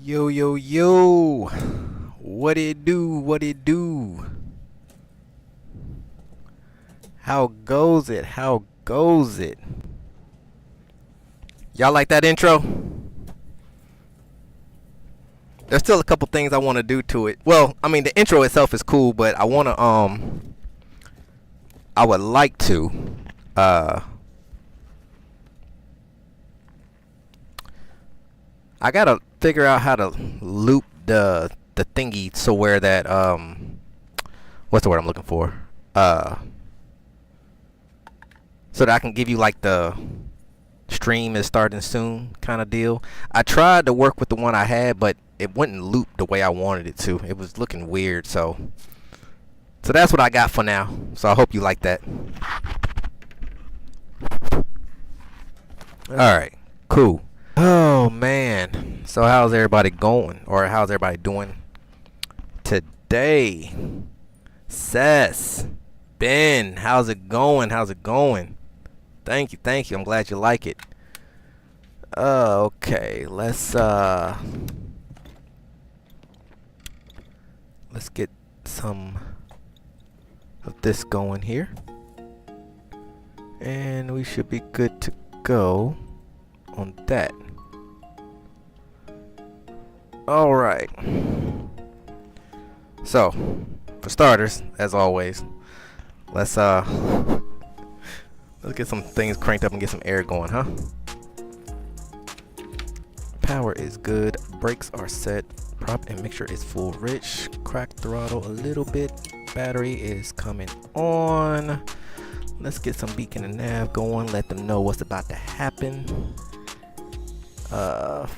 Yo, yo, yo. What it do? What it do? How goes it? How goes it? Y'all like that intro? There's still a couple things I want to do to it. Well, I mean, the intro itself is cool, but I want to, I would like to, I gotta figure out how to loop the thingy so where that, what's the word I'm looking for? So that I can give you like the stream is starting soon kind of deal. I tried to work with the one I had, but it wouldn't loop the way I wanted it to. It was looking weird, so that's what I got for now. So I hope you like that. Alright, cool. Oh man. So how's everybody going? Or how's everybody doing today? Sess, Ben, how's it going? How's it going? Thank you, thank you. I'm glad you like it. Okay, let's get some of this going here. And we should be good to go on that. Alright. So, for starters, as always, let's get some things cranked up and get some air going, huh? Power is good, brakes are set, prop and mixture is full rich, crack throttle a little bit, battery is coming on. Let's get some beacon and nav going, let them know what's about to happen.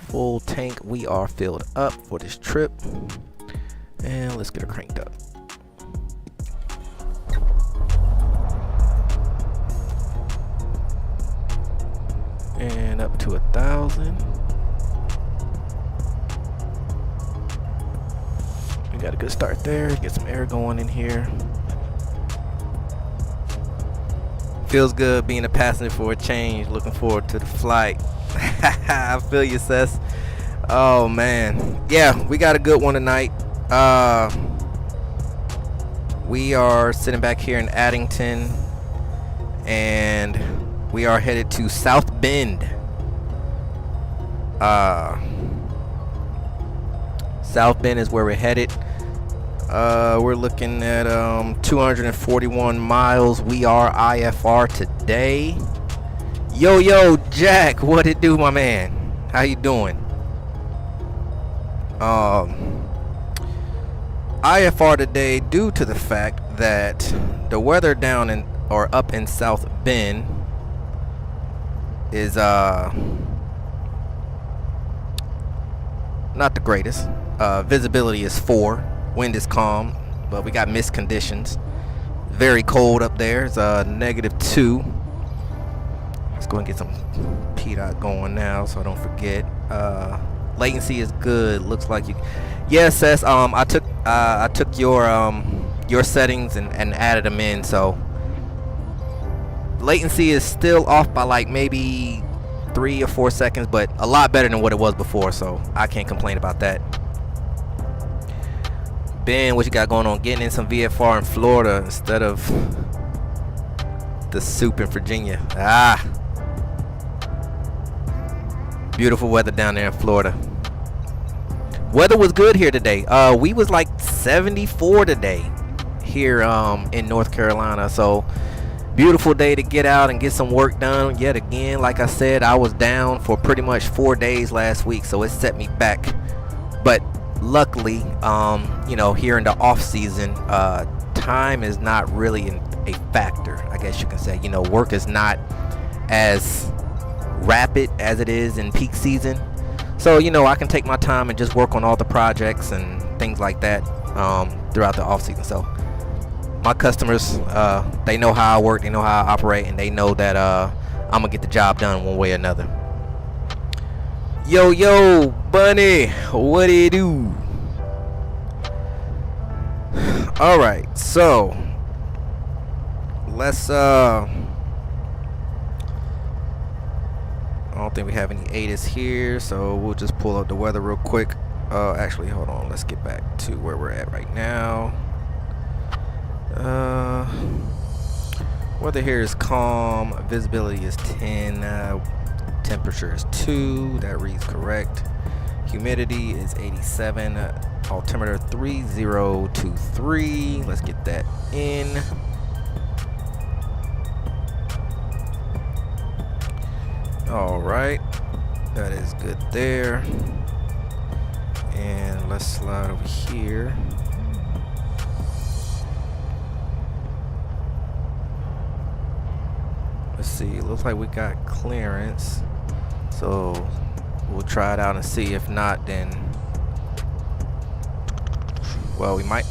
Full tank, we are filled up for this trip, and let's get her cranked up. And up to 1,000. We got a good start there. Get some air going in here. Feels good being a passenger for a change. Looking forward to the flight. I feel you, Sess. Oh man, yeah, we got a good one tonight. We are sitting back here in Addington, and we are headed to South Bend. South Bend is where we're headed. We're looking at 241 miles. We are IFR today. Yo, Jack, what it do, my man? How you doing? IFR today due to the fact that the weather down in or up in South Bend is not the greatest. Visibility is 4, wind is calm, but we got mist conditions. Very cold up there. It's -2. Let's go and get some PDOT going now so I don't forget. Latency is good. Looks like you. Yes, Sess. I took your settings and added them in, so latency is still off by like maybe 3 or 4 seconds, but a lot better than what it was before, so I can't complain about that. Ben, what you got going on? Getting in some VFR in Florida instead of the soup in Virginia. Beautiful weather down there in Florida. Weather was good here today. We was like 74 today here in North Carolina, so beautiful day to get out and get some work done yet again. Like I said, I was down for pretty much 4 days last week, so it set me back. But luckily, you know, here in the off season, time is not really a factor, I guess you can say. You know, work is not as rapid as it is in peak season, so you know, I can take my time and just work on all the projects and things like that throughout the off season. So my customers, they know how I work, they know how I operate, and they know that I'm gonna get the job done one way or another. Yo, Bunny, what do you do? All right, so let's I don't think we have any ATIS here, so we'll just pull up the weather real quick. Actually, hold on. Let's get back to where we're at right now. Weather here is calm. Visibility is 10. Temperature is 2. That reads correct. Humidity is 87. Altimeter 3023. Let's get that in. All right, that is good there. And let's slide over here. Let's see, it looks like we got clearance. So we'll try it out and see. If not, then, well, we might,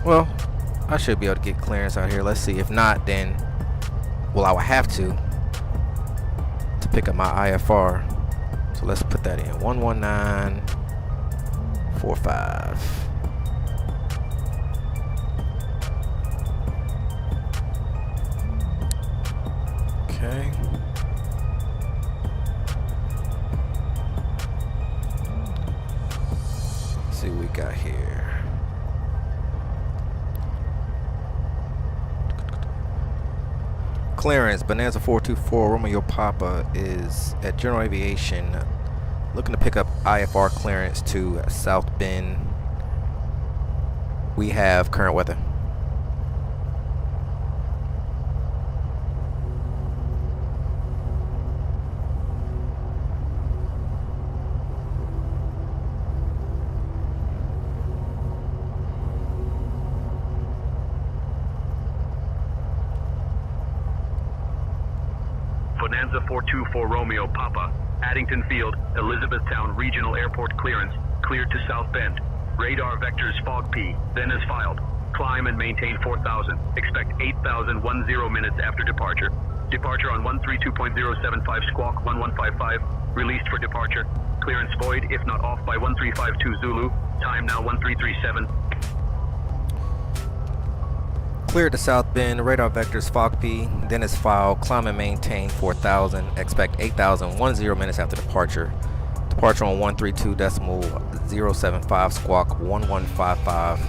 well, I should be able to get clearance out here. Let's see. If not, then, well, I will have to pick up my IFR. So let's put that in 11945. Okay. Let's see what we got here. Clearance, Bonanza 424 Romeo Papa is at General Aviation, looking to pick up IFR clearance to South Bend. We have current weather. Bonanza 424 Romeo Papa, Addington Field, Elizabethtown Regional Airport clearance, cleared to South Bend. Radar vectors fog P, then as filed. Climb and maintain 4,000. Expect 8,010 minutes after departure. Departure on 132.075 squawk 1155. Released for departure. Clearance void if not off by 1352 Zulu. Time now 1337. Clear to South Bend, radar vectors fog P, then is filed, climb and maintain 4,000, expect 8,010 minutes after departure. Departure on 132.075 squawk 1155.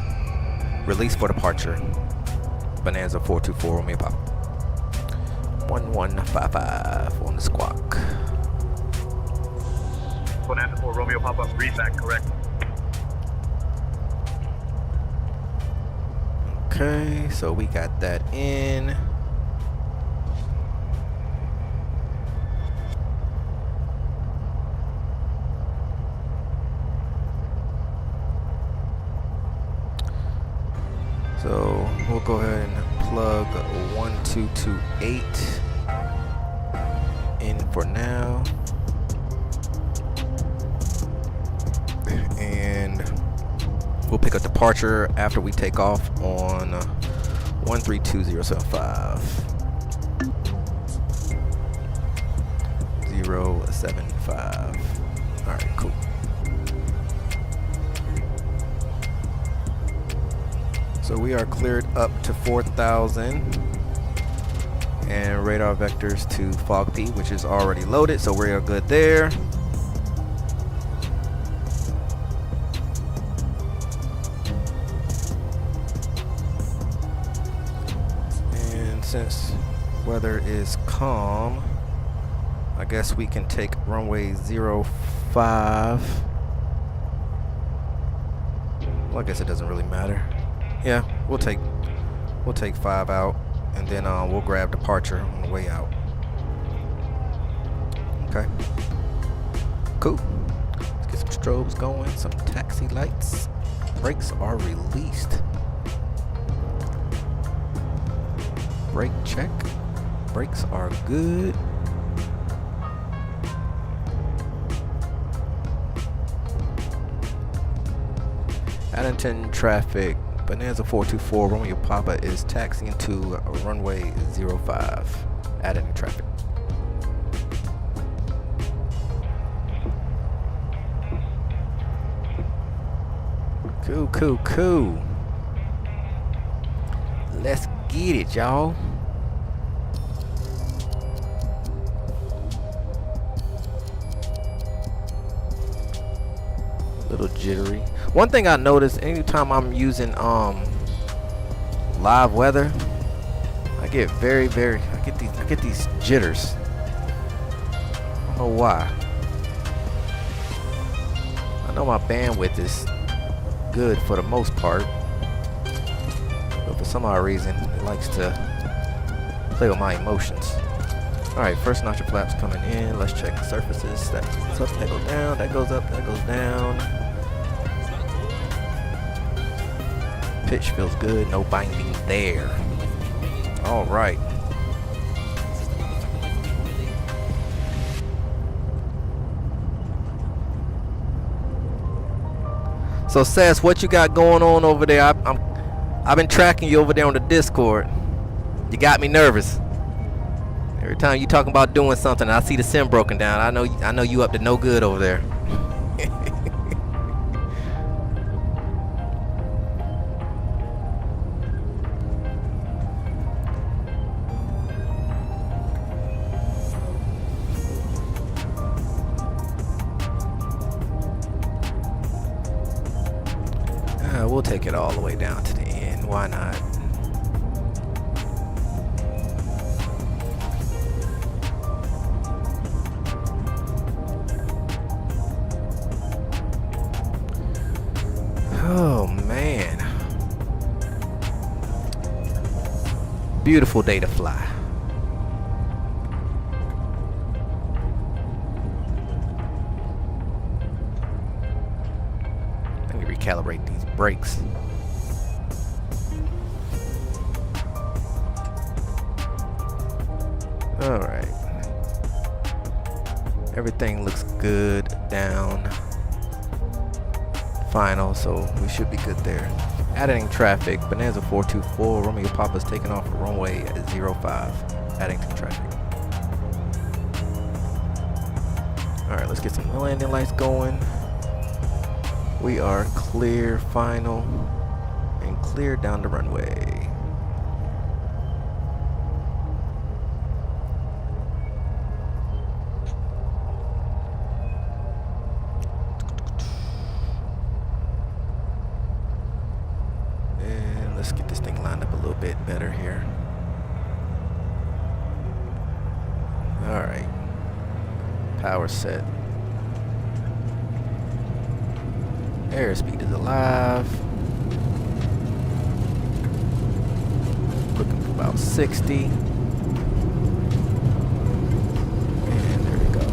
Release for departure. Bonanza 424 Romeo Pop. 1155 on the squawk. Bonanza 4 Romeo Papa, read back correct. Okay, so we got that in. So we'll go ahead and plug 1228 in for now. And we'll pick up departure after we take off on 132075. 075. Alright, cool. So we are cleared up to 4,000 and radar vectors to fog P, which is already loaded, so we are good there. And since weather is calm, I guess we can take runway 05. Well, I guess it doesn't really matter. Yeah, we'll take 5 out, and then we'll grab departure on the way out. Okay. Cool. Let's get some strobes going, some taxi lights. Brakes are released. Brake check. Brakes are good. Addington traffic. Bonanza 424 Romeo Papa is taxiing to runway 05. Addington traffic. Cool, cool, cool. Let's get it, y'all. Little little jittery. One thing I noticed anytime I'm using live weather, I get I get these jitters. I don't know why. I know my bandwidth is good for the most part, but for some odd reason it likes to play with my emotions. Alright, first notch of flaps coming in. Let's check the surfaces. That goes up, that goes down, that goes up, that goes down. Pitch feels good, no binding there. Alright. So Sass, what you got going on over there? I've been tracking you over there on the Discord. You got me nervous. Every time you talking about doing something, I see the sim broken down. I know you up to no good over there. We'll take it all the way down to the end. Why not? Oh man, beautiful day to fly. Let me recalibrate these brakes. All right, everything looks good down. Final, so we should be good there. Adding traffic, Bonanza 424, Romeo Papa's taking off the runway at 05. Adding to traffic. Alright, let's get some landing lights going. We are clear, final, and clear down the runway. Let's get this thing lined up a little bit better here. Alright. Power set. Airspeed is alive. Looking for about 60. And there we go.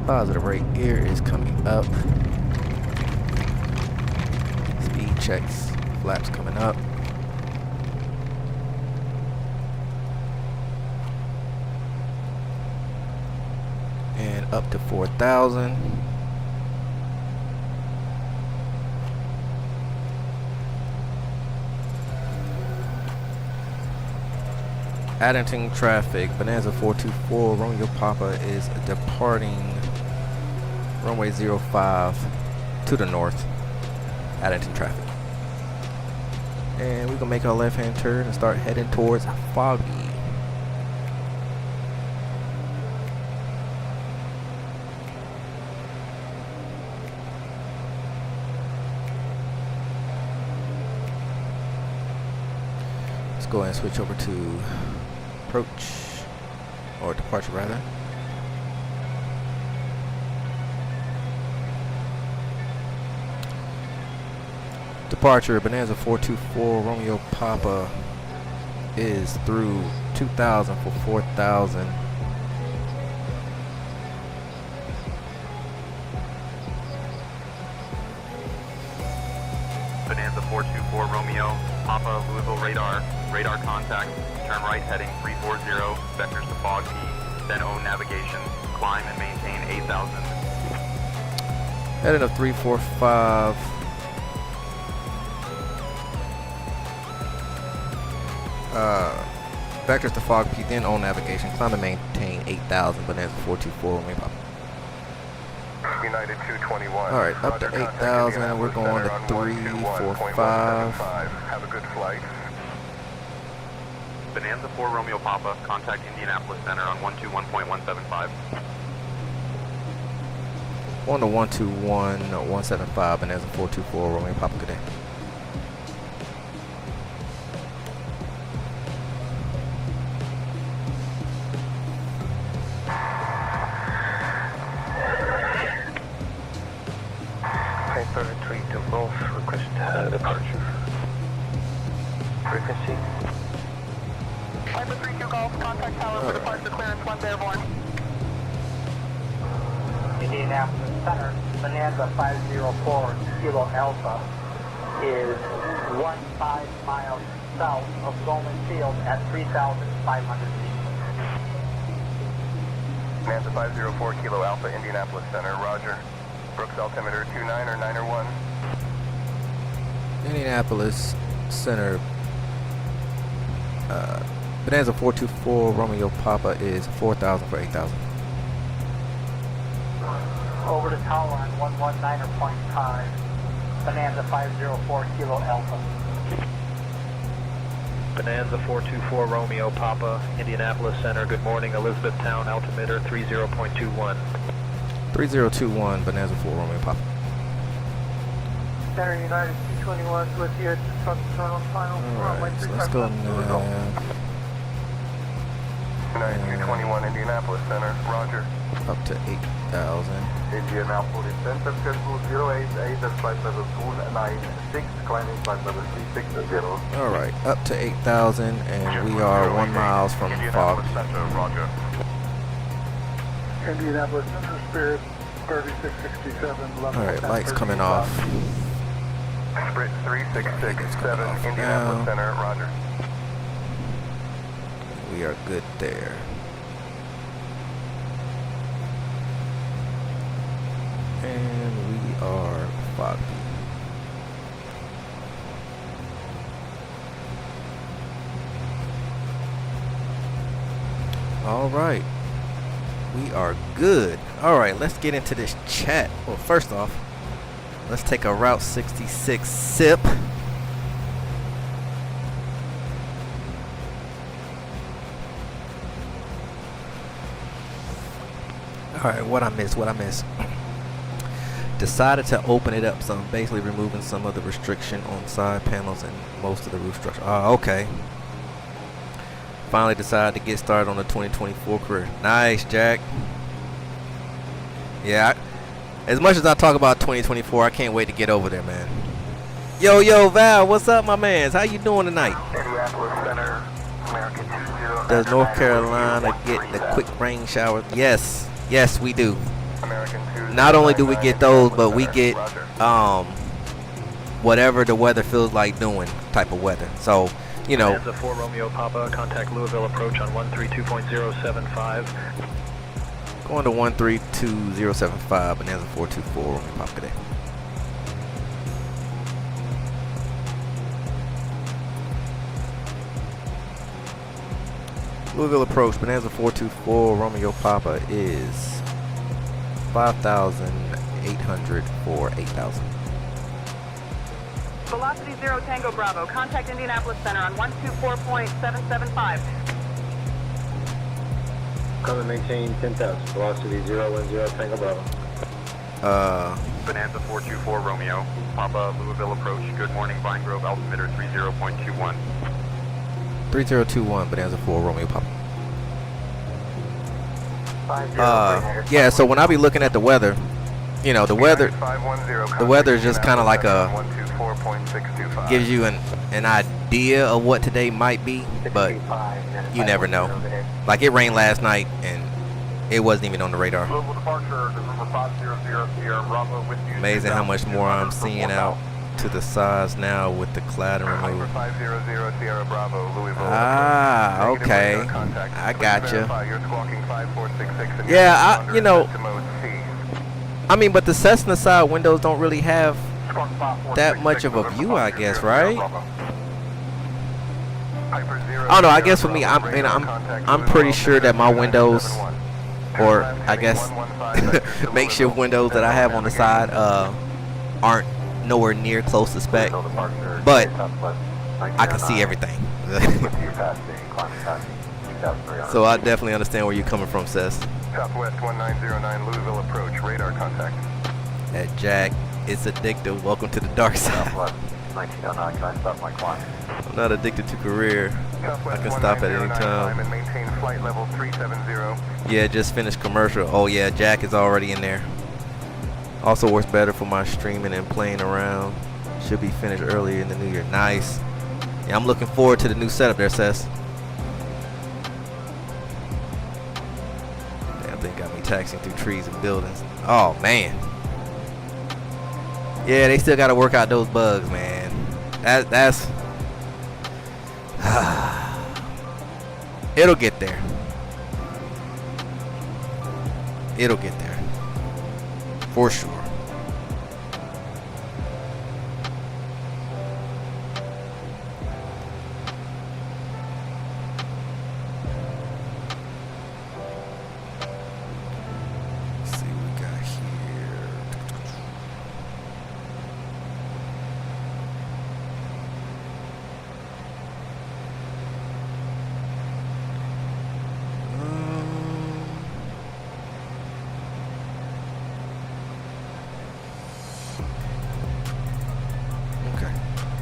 Positive rate gear is coming up. Checks, flaps coming up. And up to 4,000. Adding traffic, Bonanza 424, Romeo Papa is departing runway 05 to the north. Adding traffic. And we're gonna make our left-hand turn and start heading towards Foggy. Let's go ahead and switch over to approach, or departure rather. Departure, Bonanza 424, Romeo Papa is through 2,000 for 4,000. Bonanza 424, Romeo, Papa, Louisville radar, radar contact, turn right heading 340, vectors to fog P, then O navigation, climb and maintain 8,000. Heading up 345. Vectors to fog P, then on navigation, climb and maintain 8,000, Bonanza 424, Romeo Papa. United 221. Alright, up to 8,000, we're going to 345. Have a good flight. Bonanza 4 Romeo Papa, contact Indianapolis Center on 121.175. On the 121-175, and there's a 424 Romeo Papa. Good day. To Golf, request departure. Frequency. Piper 32 Golf, contact tower for departure clearance 1 airborne. Indianapolis Center, Bonanza 504 Kilo Alpha is 15 miles south of Bowman Field at 3,500 feet. Bonanza 504 Kilo Alpha, Indianapolis Center, roger. Brooks altimeter 29 or 9 or 1. Indianapolis Center. Bonanza 424 Romeo Papa is 4,000 for 8,000. Over to tower on 119.5, Bonanza 504 Kilo Alpha. Bonanza 424 Romeo Papa, Indianapolis Center, good morning, Elizabethtown, altimeter 30.21. 3021 Bonanza 4 Romeo Papa. Center United 221 with you at the front terminal final. Alright, so let's go now. United 221 Indianapolis Center, roger. Up to 8,000. Indianapolis Center, schedule 088 at flight level 296, climbing flight level 360. Alright, up to 8,000, and we are 1 mile from fog. Indianapolis Center, roger. Indianapolis Center, Spirit 3667. Alright, lights coming off. Spirit 3667, Indianapolis Center, roger. We are good there. And we are foggy. All right. We are good. All right, let's get into this chat. Well, first off, let's take a Route 66 sip. All right, what I missed? Decided to open it up, so I'm basically removing some of the restriction on side panels and most of the roof structure. Okay. Finally decided to get started on the 2024 career. Nice, Jack. Yeah, as much as I talk about 2024, I can't wait to get over there, man. Yo, Val, what's up, my mans? How you doing tonight? Does North Carolina get the quick rain showers? Yes, we do. Not only do we get those, but we get whatever the weather feels like doing type of weather. So, you know. Bonanza 4 Romeo Papa, contact Louisville approach on 132.075. Going to 132.075, Bonanza 424 Romeo Papa today. Louisville approach, Bonanza 424 Romeo Papa is 5,800 for 8,000. Velocity 0 Tango Bravo, contact Indianapolis Center on 124.775. Cover maintain 10,000, velocity 010 Tango Bravo. Bonanza 424 Romeo, Papa Louisville approach, good morning, Vine Grove, altimeter 30.21. 3021 Bonanza 4 Romeo Papa. Yeah, so when I be looking at the weather, you know, the weather is just kind of like gives you an idea of what today might be, but you never know. Like, it rained last night and it wasn't even on the radar. Amazing how much more I'm seeing out to the sides now with the cloud and removal. Ah, okay. I gotcha. Yeah, you know, I mean, but the Cessna side windows don't really have that much of a view, I guess, right? I don't know. I guess for me, I'm pretty sure that my windows, or I guess makeshift windows that I have on the side, aren't nowhere near close to spec, but I can see everything. So I definitely understand where you're coming from, Cess. Southwest 1909 Louisville approach, radar contact. That Jack, it's addictive. Welcome to the dark side. Southwest 1909, can I stop my climb? I'm not addicted to career. I can stop at any time. And maintain flight level 370. Yeah, just finished commercial. Oh yeah, Jack is already in there. Also works better for my streaming and playing around. Should be finished earlier in the new year. Nice. Yeah, I'm looking forward to the new setup there, Sess. Damn thing got me taxiing through trees and buildings. Oh man. Yeah, they still got to work out those bugs, man. That's it'll get there. It'll get there. For sure. Let's see what we got here.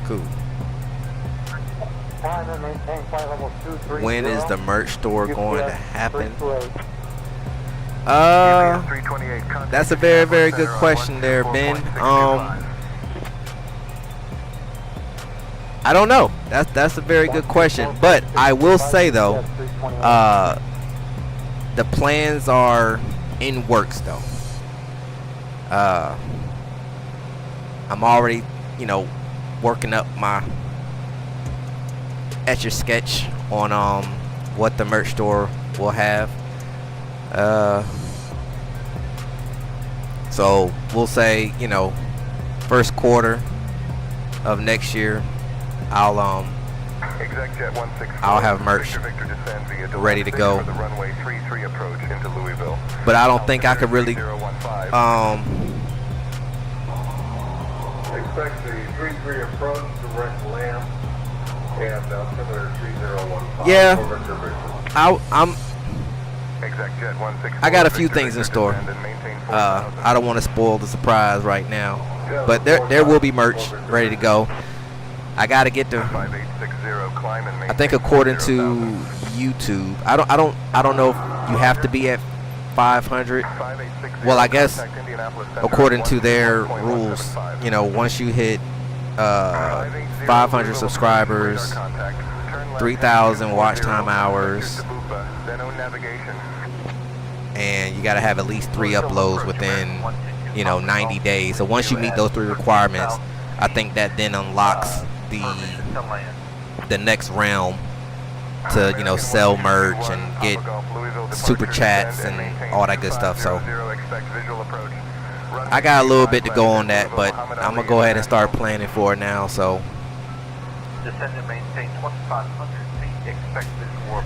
Cool. When is the merch store going to happen? That's a very, very good question there, Ben. I don't know. That's a very good question. But I will say though, the plans are in works though. I'm already, working up my Etch-a-Sketch on what the merch store will have. So we'll say, first quarter of next year, I'll have merch ready to go. But I don't think I could really expect the 33 approach, direct land, and altimeter 3015. Yeah, I got a few things in store. I don't want to spoil the surprise right now, but there will be merch ready to go. I got to get to. I think according to YouTube, I don't know if you have to be at 500. Well, I guess according to their rules, once you hit 500 subscribers, 3,000 watch time hours, and you got to have at least 3 uploads within 90 days. So once you meet those 3 requirements, I think that then unlocks the next realm to sell merch and get super chats and all that good stuff. So I got a little bit to go on that, but I'm gonna go ahead and start planning for it now. So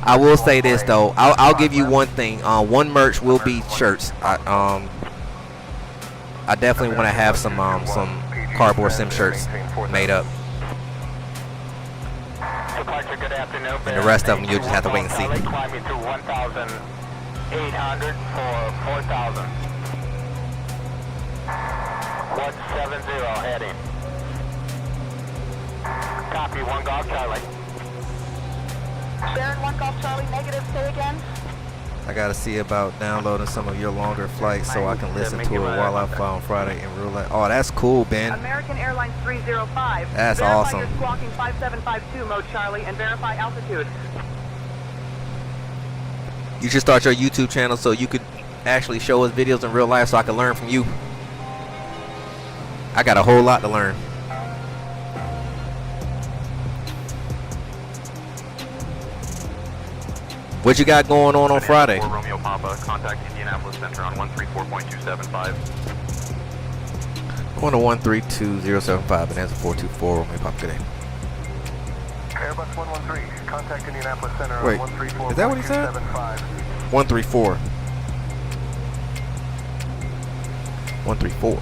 I will say this though, I'll give you one thing. One merch will be shirts. I definitely want to have some cardboard sim shirts made up. Good afternoon. And the rest of them you'll just have to wait and see. Climbing to 1,800 for 4,000. 170 heading. Copy, 1 Golf Charlie. Baron 1 Golf Charlie, negative, say again. I gotta see about downloading some of your longer flights so I can listen to it while I fly on Friday in real life. Oh, that's cool, Ben. American Airlines 305. That's verify awesome. Your squawking 5752 mode, Charlie, and verify altitude. You should start your YouTube channel so you could actually show us videos in real life so I can learn from you. I got a whole lot to learn. What you got going on Friday? Romeo Papa, contact Indianapolis Center on 134.275. Going to 132.075 and answer 424 Romeo Papa today. Airbus 113, contact Indianapolis Center Wait, on 134.275. is that what he said? 134. 134.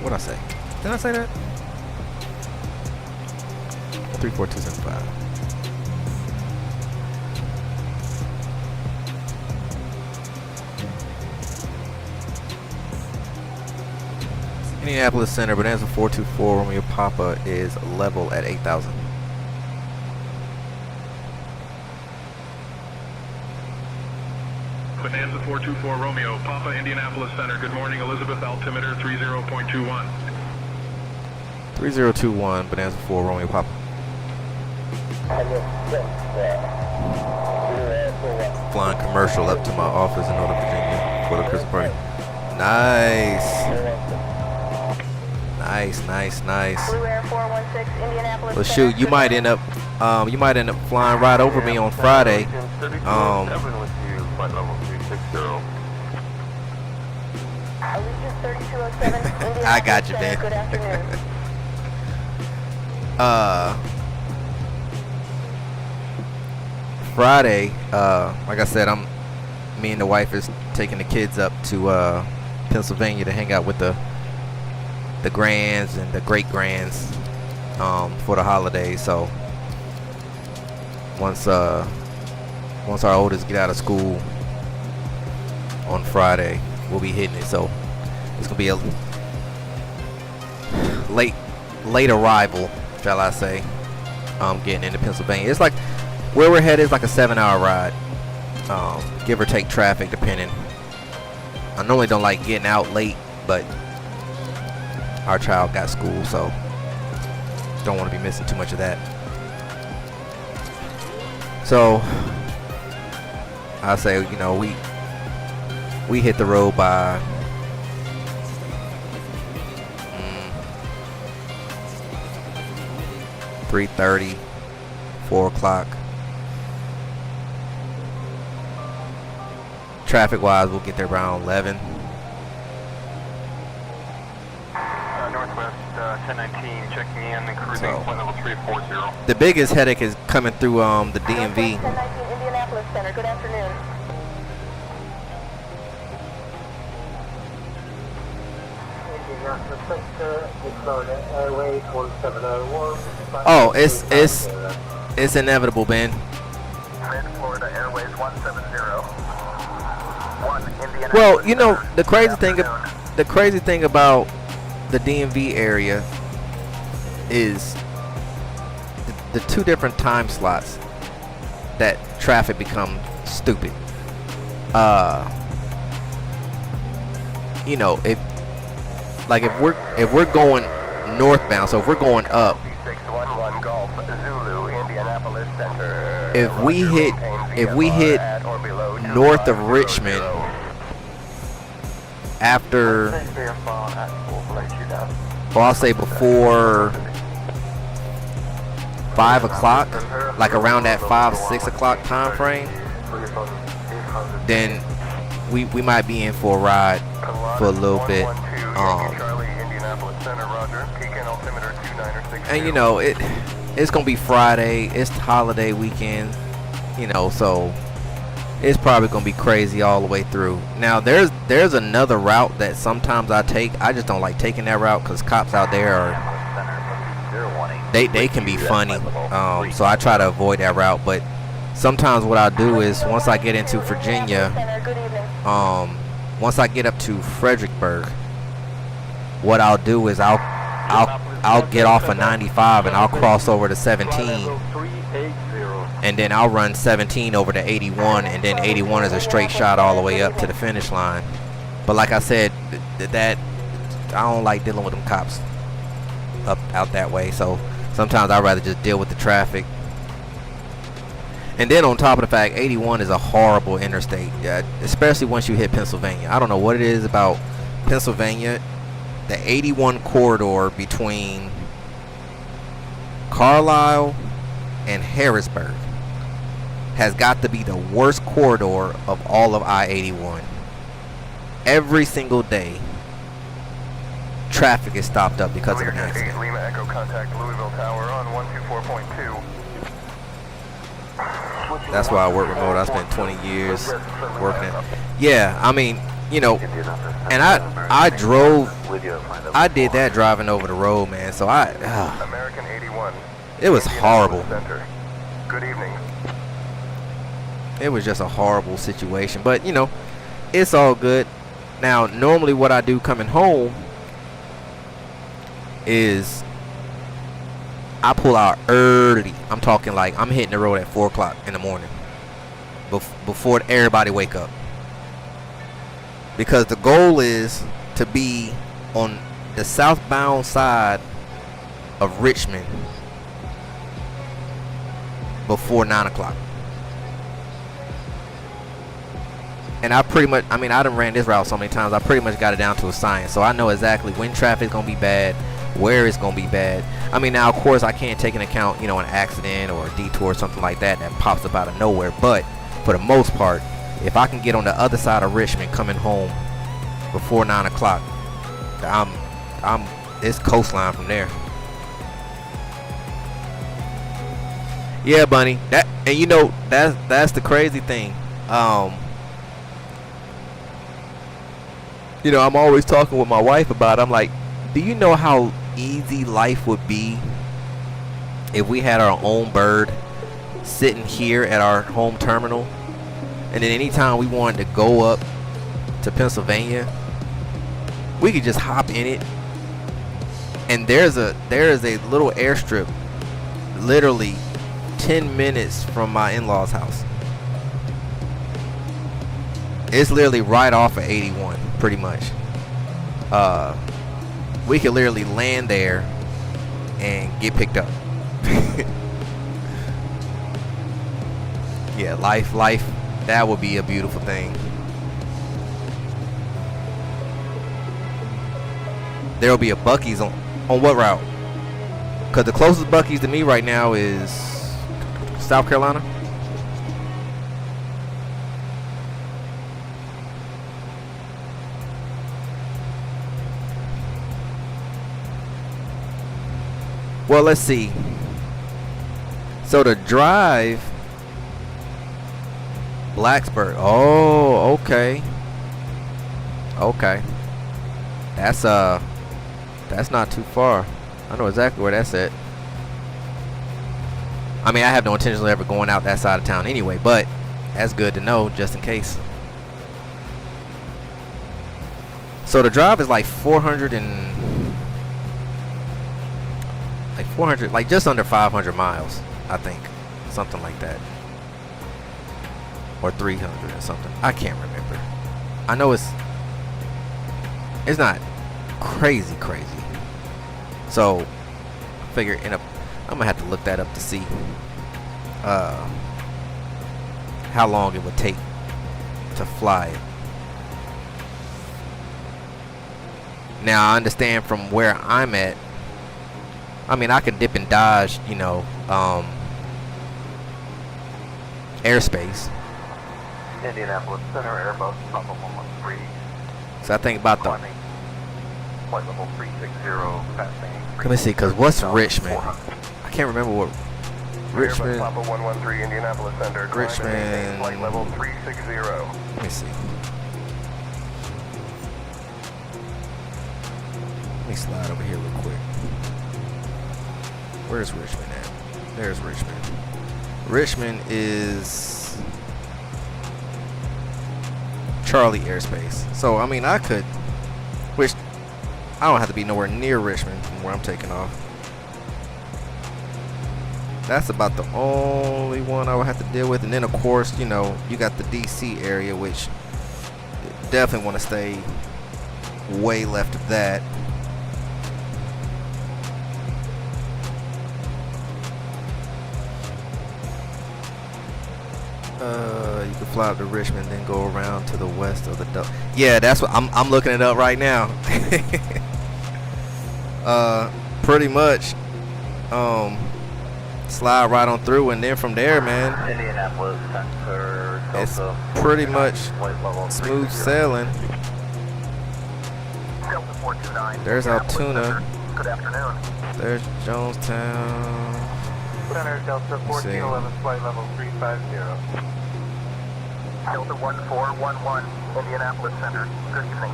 What'd I say? Did I say that? 134.275. Indianapolis Center, bonanza 424 Romeo Papa is level at 8,000. Bonanza 424 Romeo, Papa, Indianapolis Center. Good morning, Elizabeth, altimeter 30.21. 3021, bonanza 4 Romeo Papa. Flying commercial up to my office in Northern Virginia for the Christmas party. Nice. Nice. Blue Air 416, Indianapolis. Well, shoot, you might end up flying right over me on Friday. I got you, man. Good afternoon. Friday, like I said, me and the wife is taking the kids up to Pennsylvania to hang out with the grands and the great grands for the holidays. So once our oldest get out of school on Friday, we'll be hitting it. So it's gonna be a late arrival, shall I say, getting into Pennsylvania. It's like where we're headed is like a 7-hour ride, give or take traffic depending. I normally don't like getting out late, but our child got school, so don't want to be missing too much of that. So I say, you know, we hit the road by 3:30, 4 o'clock. Traffic wise, we'll get there around 11. Northwest 1019 checking in and cruising point level 340. The biggest headache is coming through the DMV. 1019 Indianapolis Center. Good afternoon. Oh, it's inevitable, Ben. Mid-Florida Airways 170. Well, you know, the crazy thing about the DMV area is the two different time slots that traffic becomes stupid. You know, if we're going northbound, so if we're going up, if we hit north of Richmond after, well, I'll say before 5 o'clock, like around that 5-6 o'clock time frame, then we might be in for a ride for a little bit. And you know, it's gonna be Friday, it's holiday weekend, you know, so it's probably gonna be crazy all the way through. Now there's another route that sometimes I take. I just don't like taking that route because cops out there are they can be funny, so I try to avoid that route. But sometimes what I'll do is once I get into Virginia, once I get up to Fredericksburg, what I'll do is I'll get off of 95 and I'll cross over to 17, and then I'll run 17 over to 81, and then 81 is a straight shot all the way up to the finish line. But like I said, that I don't like dealing with them cops out that way, so sometimes I'd rather just deal with the traffic. And then on top of the fact, 81 is a horrible interstate, especially once you hit Pennsylvania. I don't know what it is about Pennsylvania. The 81 corridor between Carlisle and Harrisburg has got to be the worst corridor of all of I-81. Every single day, traffic is stopped up because of an accident. Lima Echo contact Louisville Tower on 124.2. That's why I work remote. I spent 20 years working it. Yeah, I mean, you know, and I did that driving over the road, man. So American 81. It was horrible. Good evening. It was just a horrible situation, but you know, it's all good. Now, normally what I do coming home is I pull out early. I'm talking like I'm hitting the road at 4 o'clock in the morning, before everybody wake up, because the goal is to be on the southbound side of Richmond before 9 o'clock. And I pretty much, I mean, I done ran this route so many times, I pretty much got it down to a science. So I know exactly when traffic's gonna be bad, where it's gonna be bad. I mean, now of course I can't take into account, you know, an accident or a detour or something like that pops up out of nowhere. But for the most part, if I can get on the other side of Richmond coming home before 9 o'clock, it's coastline from there. Yeah, Bunny. That, and you know, that's the crazy thing. You know, I'm always talking with my wife about it. I'm like, do you know how easy life would be if we had our own bird sitting here at our home terminal, and then anytime we wanted to go up to Pennsylvania, we could just hop in it, and there is a little airstrip literally 10 minutes from my in-laws' house. It's literally right off of 81, pretty much. We could literally land there and get picked up. Yeah, life, that would be a beautiful thing. There'll be a Buc-ee's on what route? Because the closest Buc-ee's to me right now is South Carolina. Well, let's see. So the drive, Blacksburg. Oh, okay. Okay. That's not too far. I know exactly where that's at. I mean, I have no intention of ever going out that side of town anyway, but that's good to know just in case. So the drive is like 400, like just under 500 miles, I think, something like that, or 300 or something. I can't remember. I know it's not crazy. So I figure I'm gonna have to look that up to see how long it would take to fly it. Now I understand from where I'm at, I mean, I can dip and dodge, you know, airspace. Indianapolis Center, Airbus, Papa 113. So I think about the... Flight level 360, passing. Let me see, because what's Richmond? I can't remember what... Richmond... Airbus, Papa 113, Indianapolis Center. Richmond... Flight level 360. Let me see. Let me slide over here real quick. Where's Richmond at? There's Richmond. Richmond is Charlie airspace. So I mean, I could, which I don't have to be nowhere near Richmond from where I'm taking off. That's about the only one I would have to deal with. And then of course, you know, you got the DC area, which definitely want to stay way left of that. You can fly up to Richmond, then go around to the west of the yeah, that's what I'm looking it up right now. Pretty much slide right on through, and then from there, man, Indianapolis Center, it's pretty much smooth sailing. Delta 429. There's Altoona. Good afternoon. There's Jonestown. Center, Delta 1411, flight level 350. Delta 1411, Indianapolis Center. Good evening.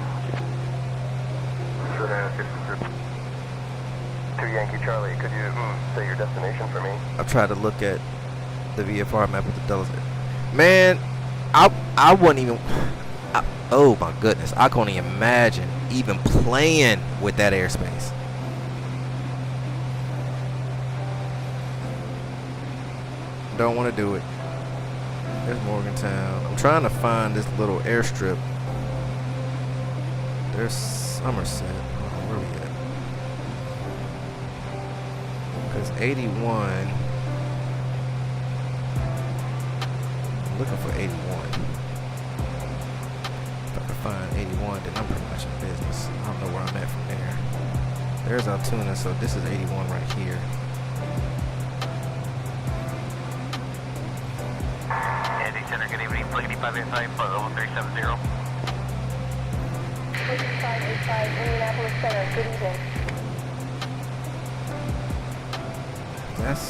To Yankee Charlie, could you say your destination for me? I've tried to look at the VFR map with the Dallas. Man, I wouldn't even. Oh my goodness, I can't even imagine even playing with that airspace. Don't want to do it. There's Morgantown. I'm trying to find this little airstrip. There's Somerset. Oh, where we at? Because 81. I'm looking for 81. If I can find 81, then I'm pretty much in business. I don't know where I'm at from there. There's Altoona, so this is 81 right here. Center, good evening. Flight 8585, flight level 370. 8585, Indianapolis Center, good evening. That's...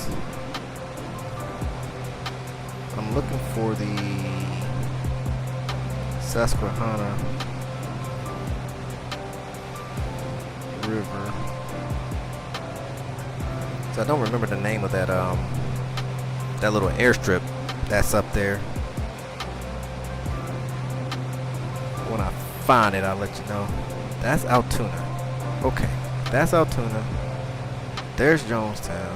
I'm looking for the Susquehanna River. So I don't remember the name of that that little airstrip that's up there. When I find it, I'll let you know. That's Altoona. Okay, that's Altoona. There's Jonestown.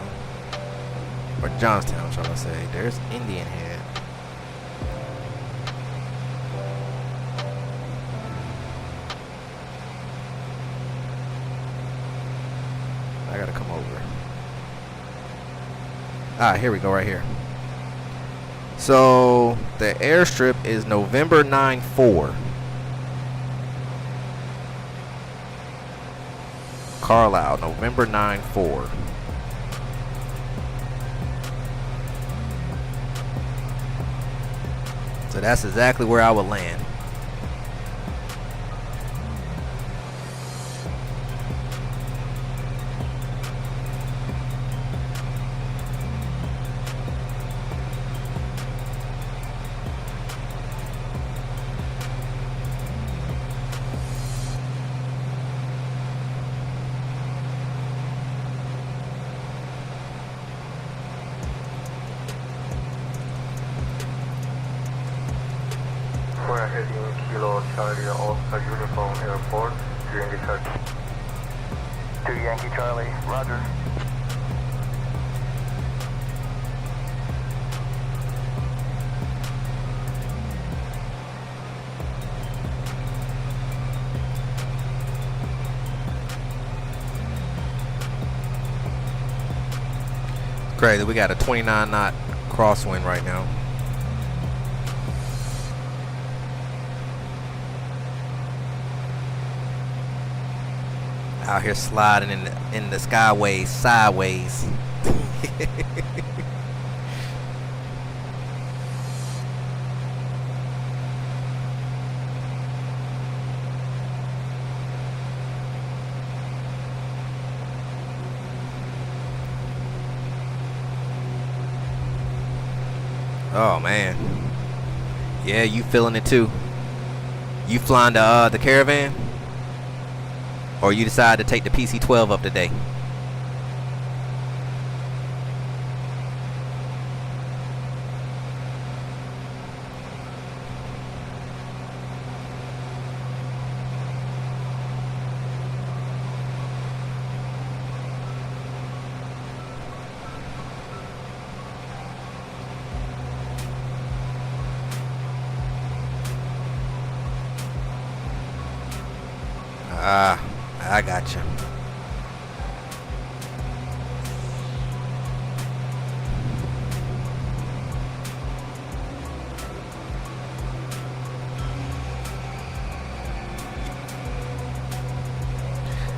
Or Johnstown, shall I say. There's Indian Head. I gotta come over. Ah, here we go, right here. So, the airstrip is November 9-4. Carlisle, November 9-4. So that's exactly where I would land. We're heading Kilo Charlie Oscar Uniform Airport, Yankee Charlie. To Yankee Charlie, roger. Crazy, we got a 29 knot crosswind right now. Out here sliding in the skyways sideways. Oh man, yeah, you feeling it too? You flying the Caravan? Or you decide to take the PC-12 up today? I got you.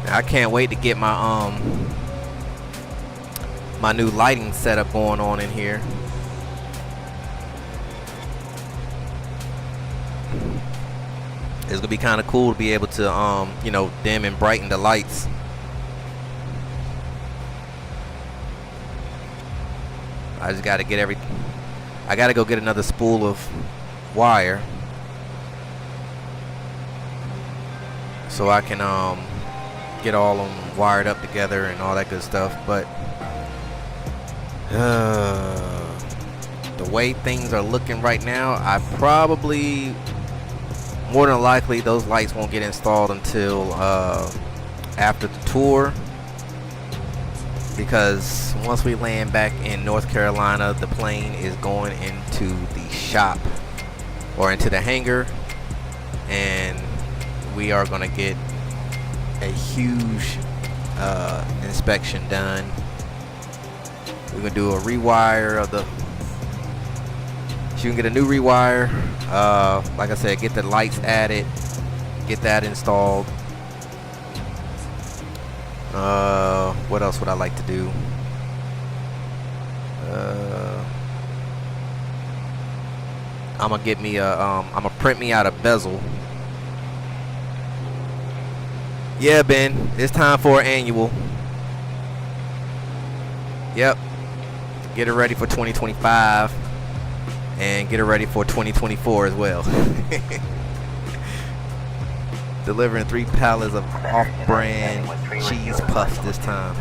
I can't wait to get my my new lighting setup going on in here. It's gonna be kind of cool to be able to you know, dim and brighten the lights. I just gotta get I gotta go get another spool of wire so I can get all of them wired up together and all that good stuff. But the way things are looking right now, I probably, more than likely, those lights won't get installed until after the tour because once we land back in North Carolina, the plane is going into the shop or into the hangar, and we are going to get a huge inspection done. We're going to do a rewire of the, so you can get a new rewire, like I said, get the lights added, get that installed. What else would I like to do? I'm gonna get me a I'm gonna print me out a bezel. Yeah, Ben, it's time for an annual. Yep. Get it ready for 2025 and get it ready for 2024 as well. Delivering 3 pallets of off-brand cheese puffs this time.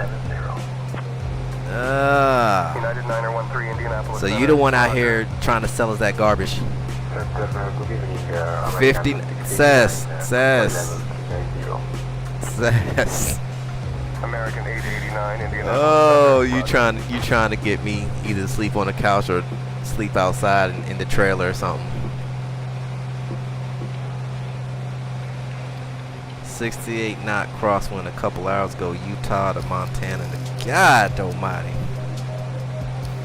United 913 Indianapolis. So you the one out here trying to sell us that garbage. 50 says. American 889 Indianapolis. Oh, you trying to get me either to sleep on the couch or sleep outside in the trailer or something. 68 knot crosswind a couple hours ago, Utah to Montana. God almighty.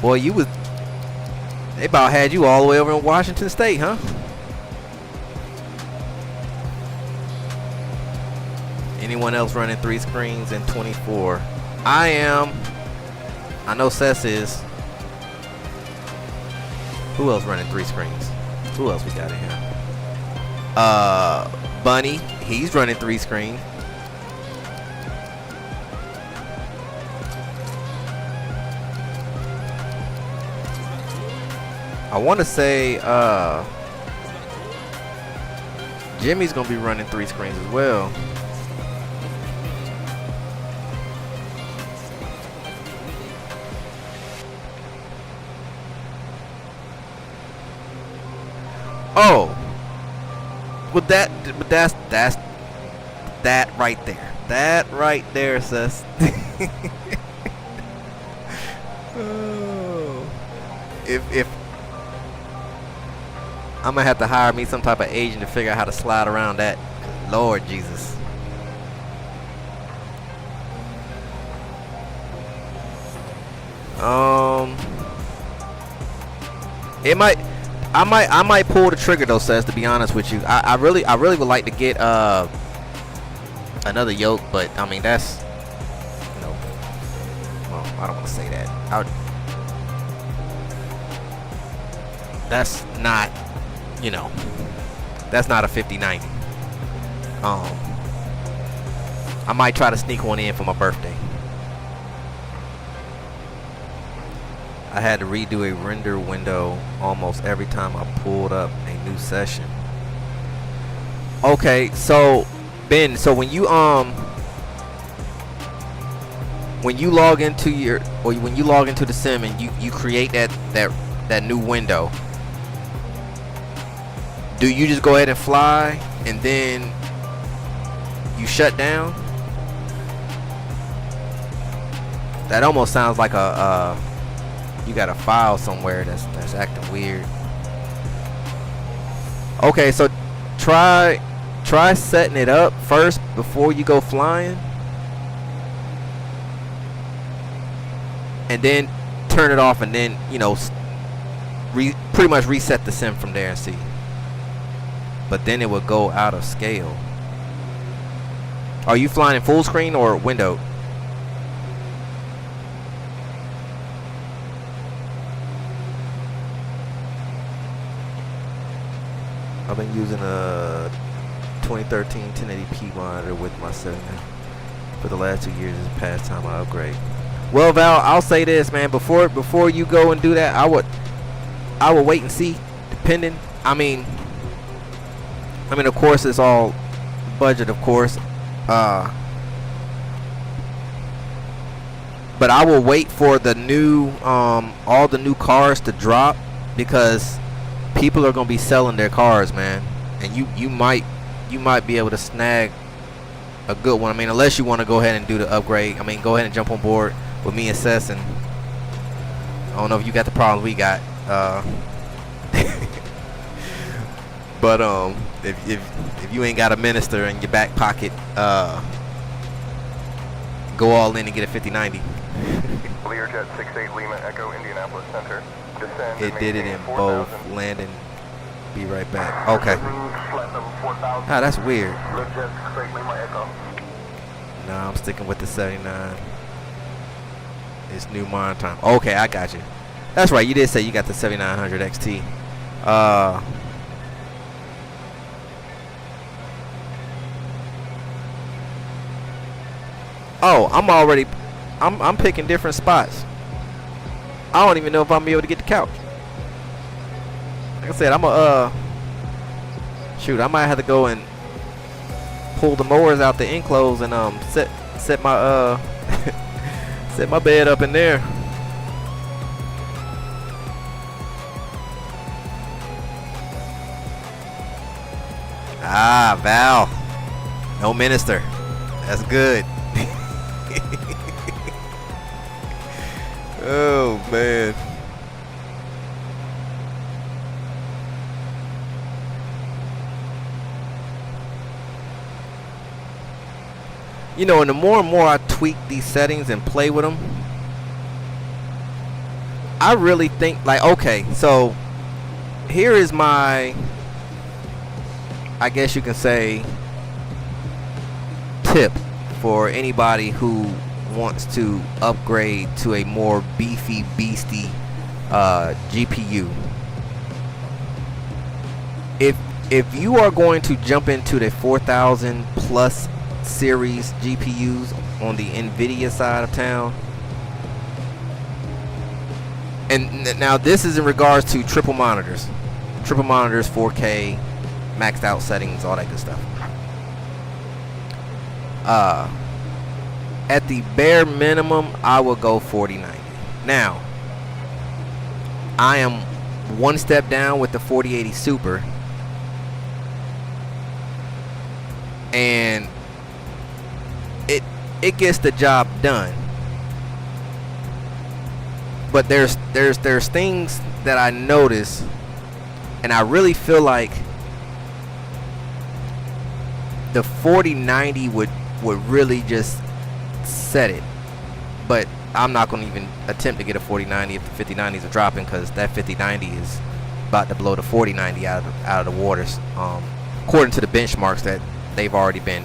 Boy, you was, they about had you all the way over in Washington State, huh? Anyone else running 3 screens in 24? I am. I know Sess is. Who else running 3 screens? Who else we got in here? Bunny, he's running 3 screens. I want to say Jimmy's gonna be running 3 screens as well. Oh, but that's that right there. That right there, sis. Oh. If I'm gonna have to hire me some type of agent to figure out how to slide around that. Lord Jesus. It might. I might pull the trigger though, Seth, to be honest with you. I really would like to get another yoke, but I mean that's, you know, well, I don't want to say that. That's not, you know, that's not a 5090. I might try to sneak one in for my birthday. I had to redo a render window almost every time I pulled up a new session. Okay, so Ben, so when you log into your, or when you log into the sim and you create that new window, do you just go ahead and fly and then you shut down? That almost sounds like a you got a file somewhere that's acting weird. Okay, so try setting it up first before you go flying, and then turn it off, and then, you know, pretty much reset the sim from there and see. But then it will go out of scale. Are you flying in full screen or window? I've been using a 2013 1080p monitor with my setting for the last 2 years. It's past time I upgrade. Well, Val, I'll say this, man. Before you go and do that, I would wait and see. Depending, I mean, of course, it's all budget, of course. But I will wait for the new, all the new cars to drop, because people are gonna be selling their cars, man, and you might be able to snag a good one. I mean, unless you want to go ahead and do the upgrade. I mean, go ahead and jump on board with me assessing. I don't know if you got the problems we got. But if you ain't got a minister in your back pocket, go all in and get a 5090. Learjet 68 Lima Echo Indianapolis Center. Descend. It did it in both. Land and be right back. Okay. Ah, that's weird. Learjet 68 Lima Echo. Nah, I'm sticking with the 79. It's new modern time. Okay, I got you. That's right. You did say you got the 7900 XT. Oh, I'm picking different spots. I don't even know if I'm gonna be able to get the couch. Like I said, shoot, I might have to go and pull the mowers out the enclosed and set my set my bed up in there. Ah, Val. No minister. That's good. Oh, man. You know, and the more and more I tweak these settings and play with them, I really think, like, okay, so here is my, I guess you can say, tip for anybody who wants to upgrade to a more beefy, beastie GPU. If you are going to jump into the 4000 plus series GPUs on the NVIDIA side of town, and now this is in regards to triple monitors, 4K, maxed out settings, all that good stuff. At the bare minimum, I will go 4090. Now, I am one step down with the 4080 Super, and it gets the job done. But there's things that I notice, and I really feel like the 4090 would really just set it. But I'm not going to even attempt to get a 4090 if the 5090s are dropping, because that 5090 is about to blow the 4090 out of the waters, according to the benchmarks that they've already been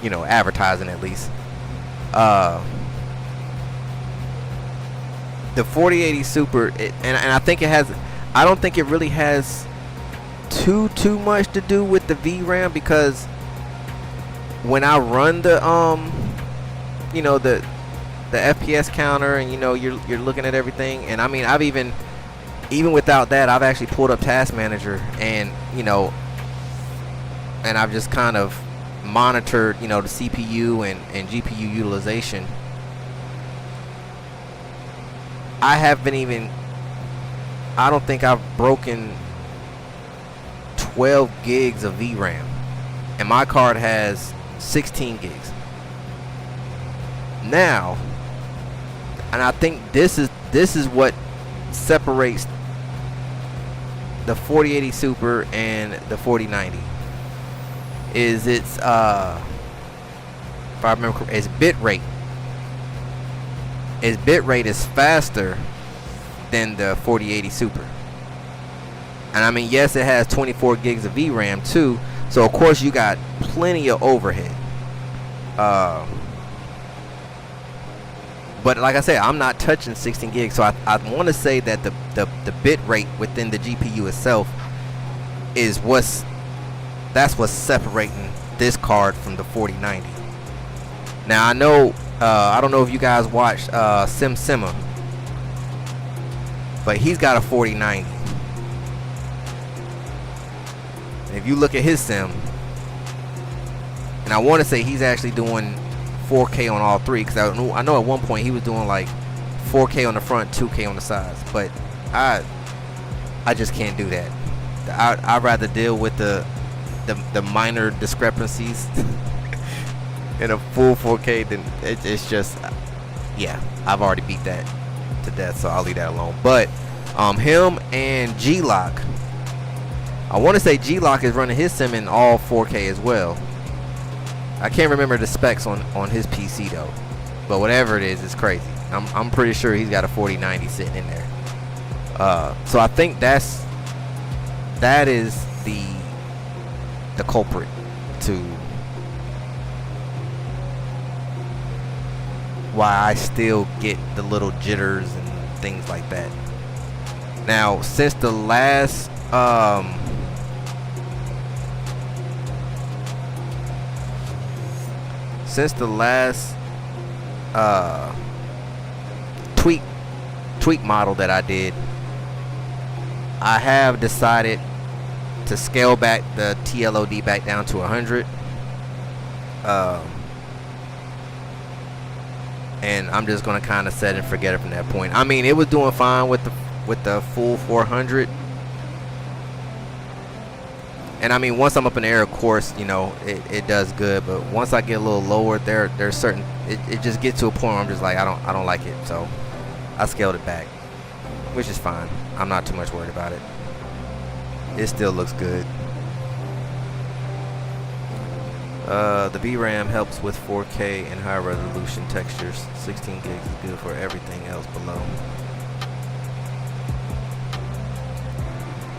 advertising, at least. The 4080 Super, and I think it has, I don't think it really has too much to do with the VRAM, because when I run the the FPS counter, and you're looking at everything, and I mean, I've even without that, I've actually pulled up Task Manager, and and I've just kind of monitored the CPU and GPU utilization. I don't think I've broken 12 gigs of VRAM, and my card has 16 gigs now. And I think this is what separates the 4080 Super and the 4090, is its if I remember correctly, its bit rate. Its bit rate is faster than the 4080 Super. And I mean, yes, it has 24 gigs of VRAM too, so of course you got plenty of overhead. But like I said, I'm not touching 16 gigs, so I want to say that the bit rate within the GPU itself is what's separating this card from the 4090. Now I know, I don't know if you guys watched SimSimmer, but he's got a 4090. And if you look at his sim, and I want to say he's actually doing 4K on all three, because I know at one point he was doing like 4K on the front, 2K on the sides, but I just can't do that. I'd rather deal with the minor discrepancies in a full 4K, then it's just, yeah, I've already beat that to death, so I'll leave that alone. But him and G-Lock, I want to say G-Lock is running his sim in all 4K as well. I can't remember the specs on his PC though, but whatever it is, it's crazy. I'm pretty sure he's got a 4090 sitting in there. So I think that is the culprit to why I still get the little jitters and things like that. Now, since the last tweak model that I did, I have decided to scale back the TLOD back down to 100. And I'm just gonna kind of set and forget it from that point. I mean, it was doing fine with the full 400. And I mean, once I'm up in the air, of course, you know, it does good. But once I get a little lower, there's certain, it just gets to a point where I'm just like, I don't like it. So I scaled it back, which is fine. I'm not too much worried about it. It still looks good. The VRAM helps with 4K and high resolution textures. 16 gigs is good for everything else below.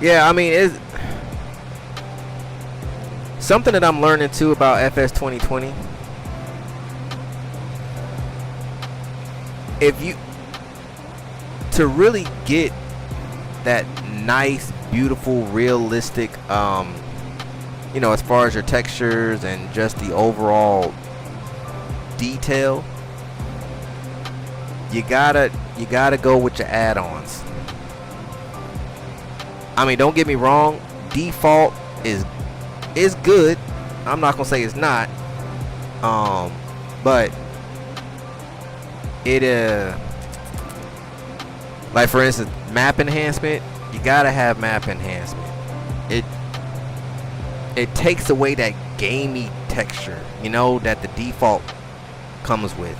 Yeah, I mean, it's something that I'm learning too about FS2020. If you, to really get that nice, beautiful, realistic, you know, as far as your textures and just the overall detail, you gotta go with your add-ons. I mean, don't get me wrong, default is good. I'm not gonna say it's not, but it like for instance, map enhancement, you gotta have map enhancement. It takes away that gamey texture, you know, that the default comes with.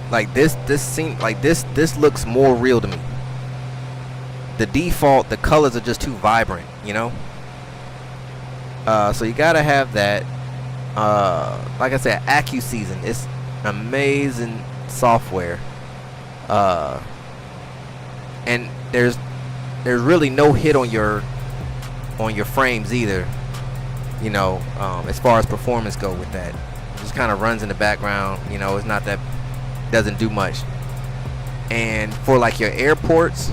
Like this seems like this looks more real to me. The default, the colors are just too vibrant, you know. So you gotta have that. Like I said, Accuseason, it's amazing software. And there's really no hit on your frames either, you know, as far as performance go with that. It just kind of runs in the background, you know. It's not that, doesn't do much. And for like your airports,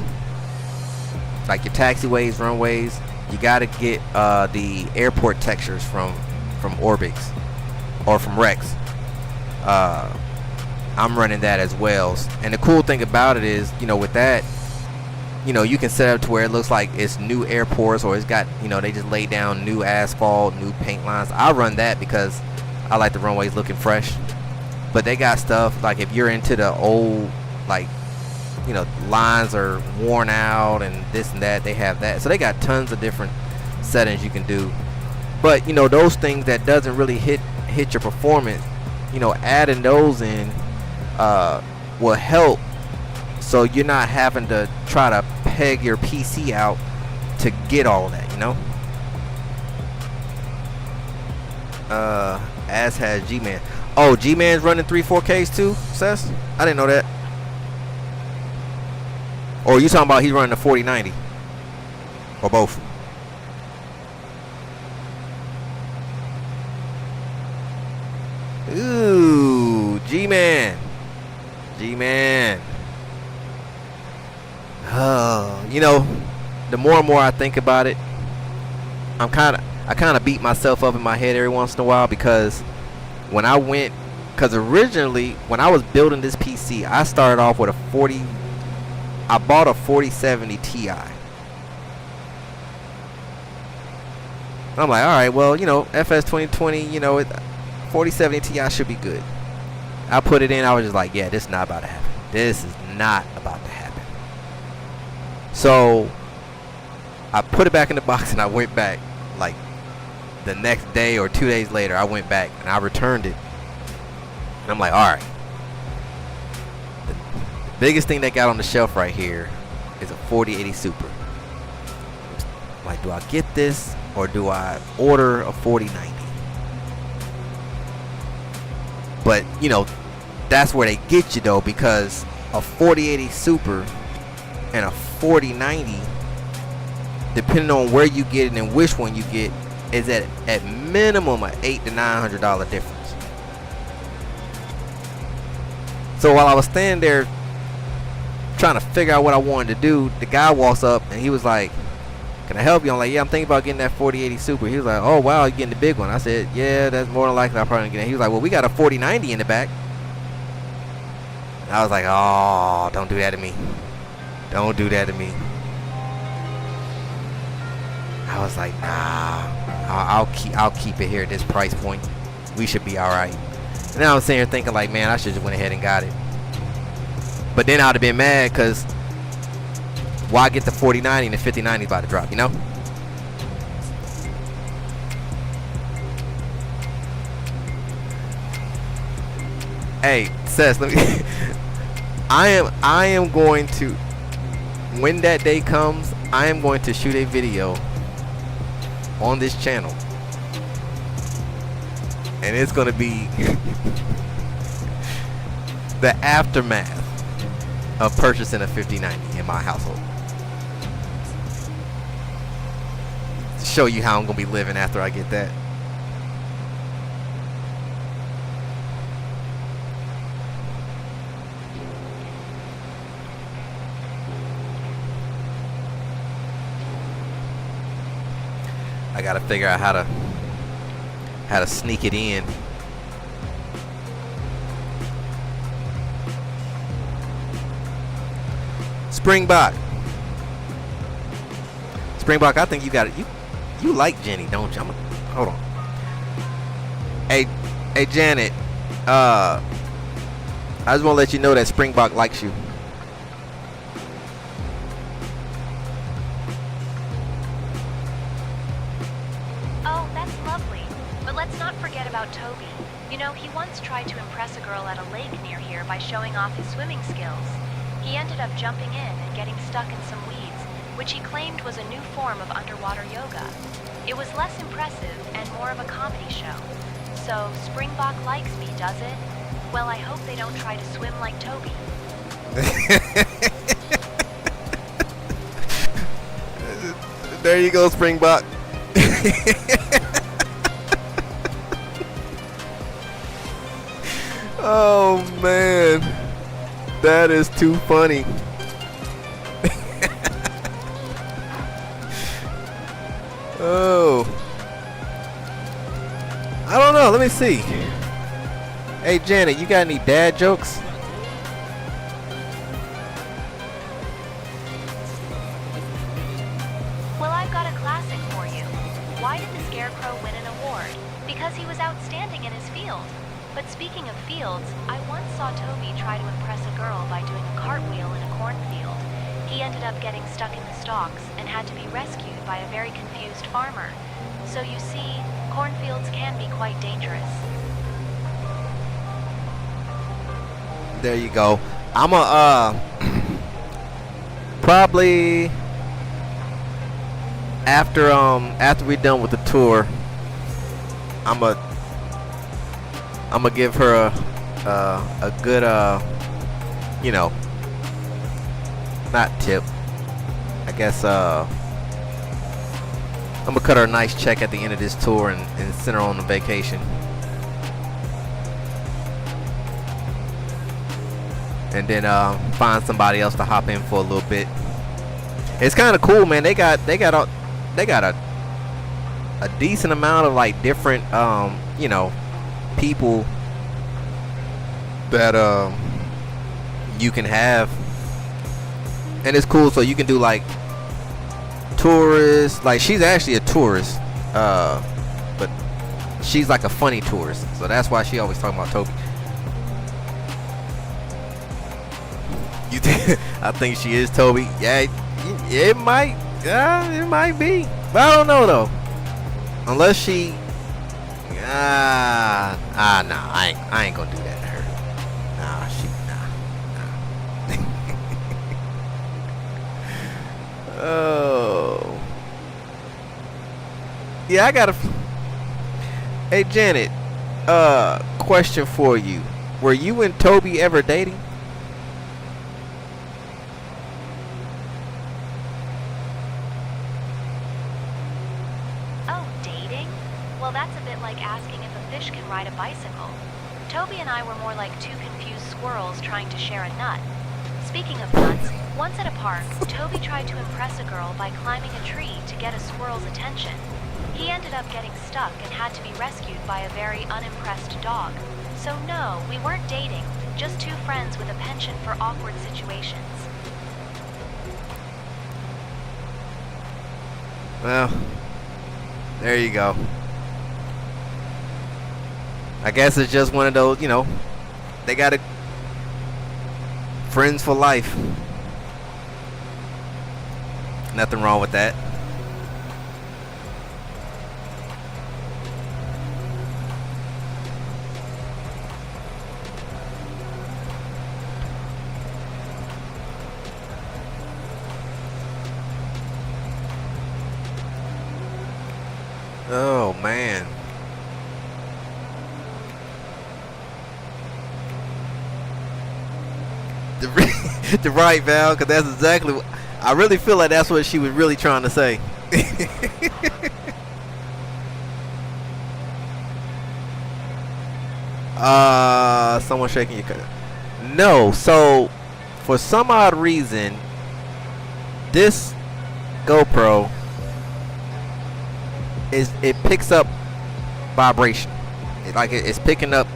like your taxiways, runways, you gotta get the airport textures from Orbix or from Rex. I'm running that as well. And the cool thing about it is, you know, with that, you know, you can set up to where it looks like it's new airports, or it's got, you know, they just lay down new asphalt, new paint lines. I run that because I like the runways looking fresh. But they got stuff like if you're into the old, like, you know, lines are worn out and this and that, they have that. So they got tons of different settings you can do. But, you know, those things that doesn't really hit your performance, you know, adding those in will help. So you're not having to try to peg your PC out to get all of that, you know. As has G-Man. Oh, G-Man's running 3 4Ks too, Sess? I didn't know that. Or you talking about he's running a 4090? Or both? Ooh, G-Man. G-Man. You know, the more and more I think about it, I kind of beat myself up in my head every once in a while, because when I went, because originally when I was building this PC, I started off with I bought a 4070 Ti. I'm like, all right, well, you know, FS2020, you know, 4070 Ti should be good. I put it in, I was just like, yeah, this is not about to happen. This is not about to happen. So I put it back in the box and I went back like the next day or 2 days later, I went back and I returned it. And I'm like, all right. The biggest thing they got on the shelf right here is a 4080 Super. Like, do I get this or do I order a 4090? But, you know, that's where they get you though, because a 4080 Super and a 4090, depending on where you get it and which one you get, is at minimum an $800 to $900 difference. So while I was standing there trying to figure out what I wanted to do, the guy walks up and he was like, "Can I help you?" I'm like, "Yeah, I'm thinking about getting that 4080 Super." He was like, "Oh wow, you're getting the big one." I said, "Yeah, that's more than likely I'll probably get it." He was like, "Well, we got a 4090 in the back." And I was like, "Oh, don't do that to me. Don't do that to me." I was like, "Nah, I'll keep it here at this price point. We should be all right." And now I'm sitting here thinking like, man, I should just went ahead and got it. But then I'd have been mad because why get the 4090 and the 5090 about to drop, you know? Hey, Seth, let me I am going to, when that day comes, I am going to shoot a video on this channel. And it's going to be the aftermath of purchasing a 5090 in my household. To show you how I'm going to be living after I get that. I got to figure out how to sneak it in. Springbok, I think you got it. You like Jenny, don't you? Hold on. Hey Janet, I just want to let you know that Springbok likes you. Oh, that's lovely. But let's not forget about Toby. You know, he once tried to impress a girl at a lake near here by showing off his swimming skills. He ended up jumping in and getting stuck in some weeds, which he claimed was a new form of underwater yoga. It was less impressive and more of a comedy show. So, Springbok likes me, does it? Well, I hope they don't try to swim like Toby. There you go, Springbok. Oh man, that is too funny. Oh, I don't know, let me see. Hey Janet, you got any dad jokes? Well, I've got a classic for you. Why did the Scarecrow win an award? Because he was outstanding in his field. But speaking of fields, I once saw Toby try to impress a girl by doing a cartwheel in a cornfield. He ended up getting stuck in the stalks and had to be rescued by a very confused farmer. So you see, cornfields can be quite dangerous. There you go. I'm probably after we're done with the tour, I'm gonna give her a good you know, not tip, I guess I'm gonna cut her a nice check at the end of this tour and send her on a vacation. And then find somebody else to hop in for a little bit. It's kind of cool, man. They got a decent amount of like different you know, people that you can have, and it's cool. So you can do like tourists. Like she's actually a tourist, but she's like a funny tourist. So that's why she always talking about Toby. You think? I think she is Toby. Yeah, it might be, but I don't know though. Unless she, nah, I ain't gonna do that to her. Nah. Oh. Yeah, I got a. Hey Janet, question for you. Were you and Toby ever dating? Oh, dating? Well, that's a bit like asking if a fish can ride a bicycle. Toby and I were more like two confused squirrels trying to share a nut. Speaking of nuts, once at a park, Toby tried to impress a girl by climbing a tree to get a squirrel's attention. He ended up getting stuck and had to be rescued by a very unimpressed dog. So no, we weren't dating, just two friends with a penchant for awkward situations. Well, there you go. I guess it's just one of those, you know, they got friends for life. Nothing wrong with that. Oh man. The right, Val, because that's exactly what I really feel like that's what she was really trying to say. Someone shaking your cutter. No, so for some odd reason, this GoPro it picks up vibration. It's picking up,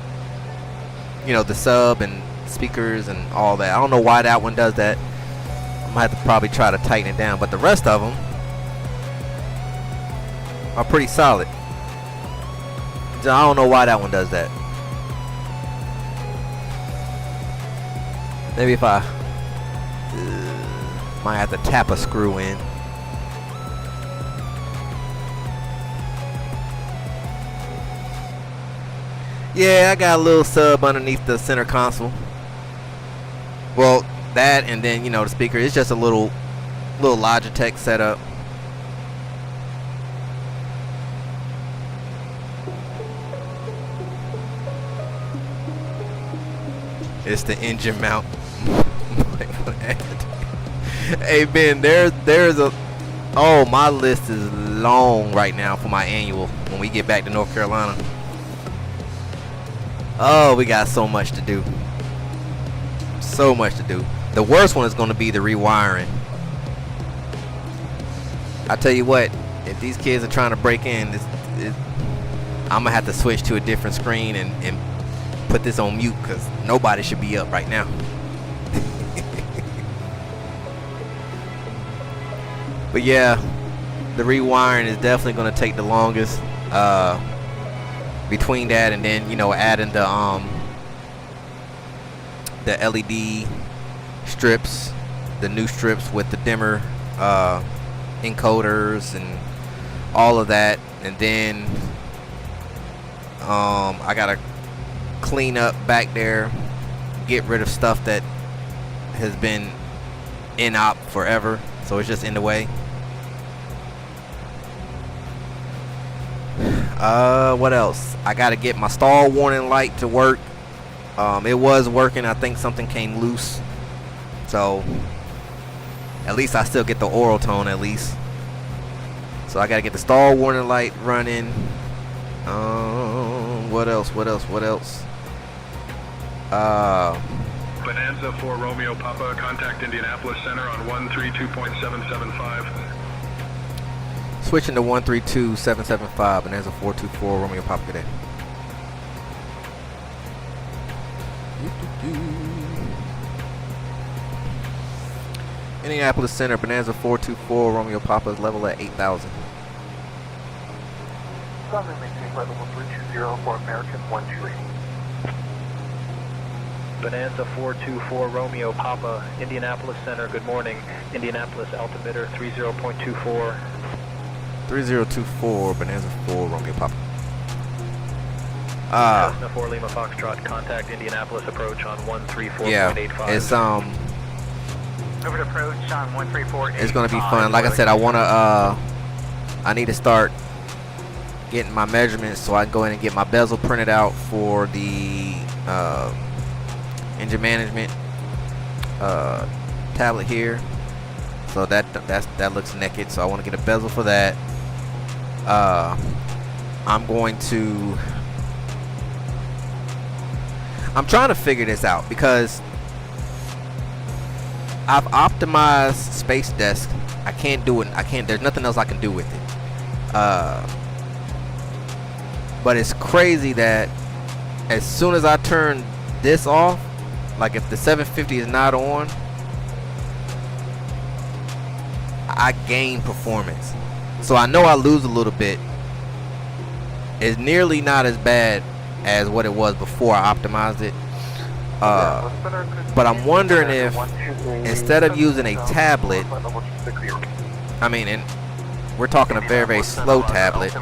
you know, the sub and speakers and all that. I don't know why that one does that. I'm gonna have to probably try to tighten it down, but the rest of them are pretty solid. So I don't know why that one does that. Maybe if I might have to tap a screw in. Yeah, I got a little sub underneath the center console. Well, that and then, you know, the speaker. It's just a little Logitech setup. It's the engine mount. Hey Ben, there's a. Oh, my list is long right now for my annual when we get back to North Carolina. Oh, we got so much to do. So much to do. The worst one is going to be the rewiring. I tell you what, if these kids are trying to break in, I'm going to have to switch to a different screen and put this on mute because nobody should be up right now. But yeah, the rewiring is definitely going to take the longest. Between that and then, you know, adding the LED strips, the new strips with the dimmer encoders and all of that, and then I gotta clean up back there, get rid of stuff that has been in op forever, so it's just in the way. What else? I gotta get my stall warning light to work. It was working. I think something came loose, so at least I still get the oral tone at least. So I gotta get the stall warning light running. What else? Bonanza 4 Romeo Papa, contact Indianapolis Center on 132.775. Switching to 132.775, and there's a 424 Romeo Papa today. Indianapolis Center, Bonanza 424 Romeo Papa is level at 8,000. Southern maintain flight level 320 for American 128. Bonanza 424 Romeo Papa, Indianapolis Center, good morning. Indianapolis altimeter 30.24. 3024 Bonanza 4 Romeo Papa. Cessna 4 Lima Foxtrot, contact Indianapolis approach on 134.85. Yeah, it's Over to approach on 134. it's gonna be fun. Like I said, I need to start getting my measurements so I can go in and get my bezel printed out for the engine management tablet here. So that looks naked. So I want to get a bezel for that. I'm trying to figure this out because I've optimized SpaceDesk. I can't do it. There's nothing else I can do with it. But it's crazy that as soon as I turn this off, like if the 750 is not on, I gain performance. So I know I lose a little bit. It's nearly not as bad as what it was before I optimized it. But I'm wondering if instead of using a tablet, I mean, and we're talking a very, very slow tablet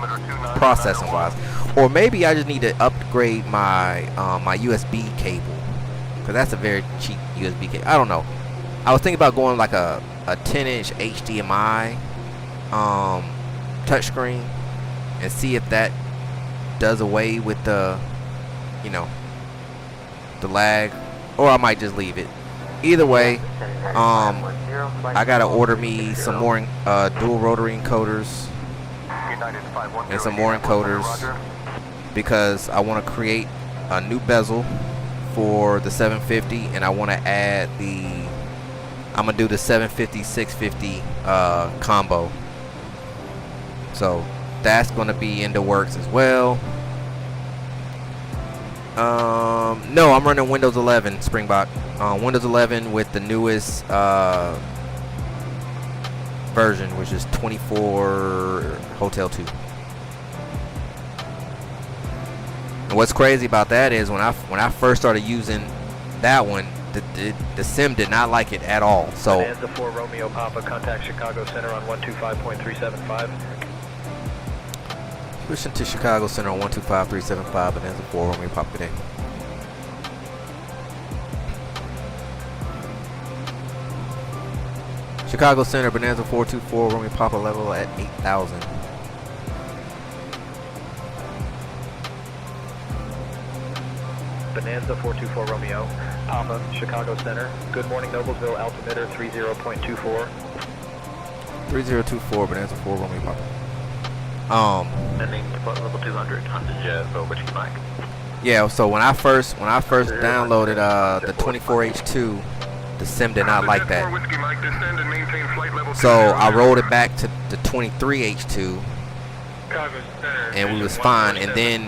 processing wise, or maybe I just need to upgrade my my USB cable, because that's a very cheap USB cable. I don't know. I was thinking about going like a 10-inch HDMI touchscreen and see if that does away with the, you know, the lag, or I might just leave it. Either way, I gotta order me some more dual rotary encoders and some more encoders because I want to create a new bezel for the 750, and I want to add I'm gonna do the 750 650 combo. So that's gonna be in the works as well. No, I'm running Windows 11 Springbok. Windows 11 with the newest version, which is 24 Hotel 2. And what's crazy about that is when I first started using that one, the sim did not like it at all. So Bonanza 4 Romeo Papa, contact Chicago Center on 125.375. Pushing to Chicago Center on 125.375, Bonanza 4 Romeo Papa today. Chicago Center, Bonanza 424 Romeo Papa, level at 8,000. Bonanza 424 Romeo Papa, Chicago Center. Good morning, Noblesville, altimeter 30.24. 3024 Bonanza 4 Romeo Papa. Sending level 200 on the jet over to Mike. Yeah, so when I first downloaded the 24H2, the sim did not like that. So I rolled it back to the 23H2 and we was fine. And then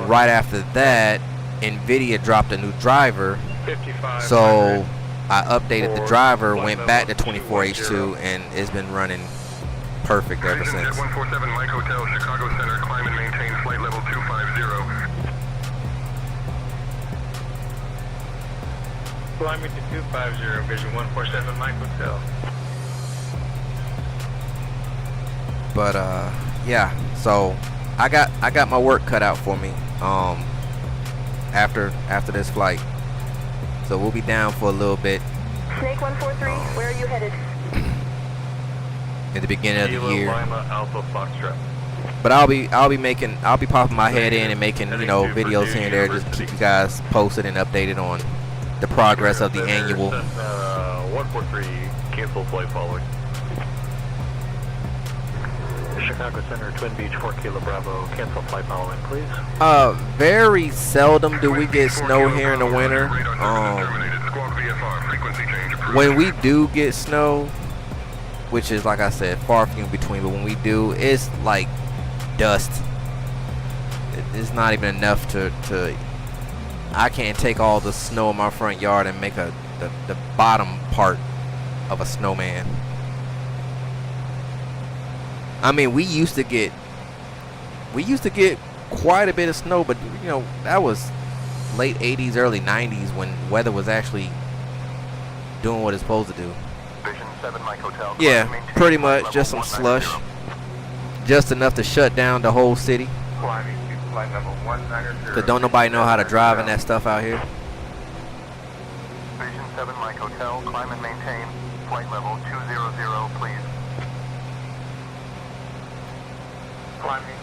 right after that, NVIDIA dropped a new driver. So I updated the driver, went back to 24H2, and it's been running perfect ever since. 147 Mike Hotel, Chicago Center, climb and maintain flight level 250. Climbing to 250, vision 147 Mike Hotel. But yeah, so I got my work cut out for me after this flight. So we'll be down for a little bit. Snake 143, where are you headed? At the beginning of the year. Alpha Foxtrot. But I'll be popping my head in and making, you know, videos here and there, just to keep you guys posted and updated on the progress of the annual. 143, cancel flight following. Chicago Center, Twin Beach, 4 Kilo Bravo, cancel flight following, please. Very seldom do we get snow here in the winter. When we do get snow, which is, like I said, far few in between, but when we do, it's like dust. It's not even enough to I can't take all the snow in my front yard and make the bottom part of a snowman. I mean, we used to get quite a bit of snow, but you know, that was late 80s, early 90s when weather was actually doing what it's supposed to do. Vision 7 Mike Hotel. Yeah, pretty much just some slush. just enough to shut down the whole city. Climbing to flight level 190. Cause don't nobody know how to drive in that stuff out here. Station 7 Mike Hotel, climb and maintain flight level 200, please. Climbing to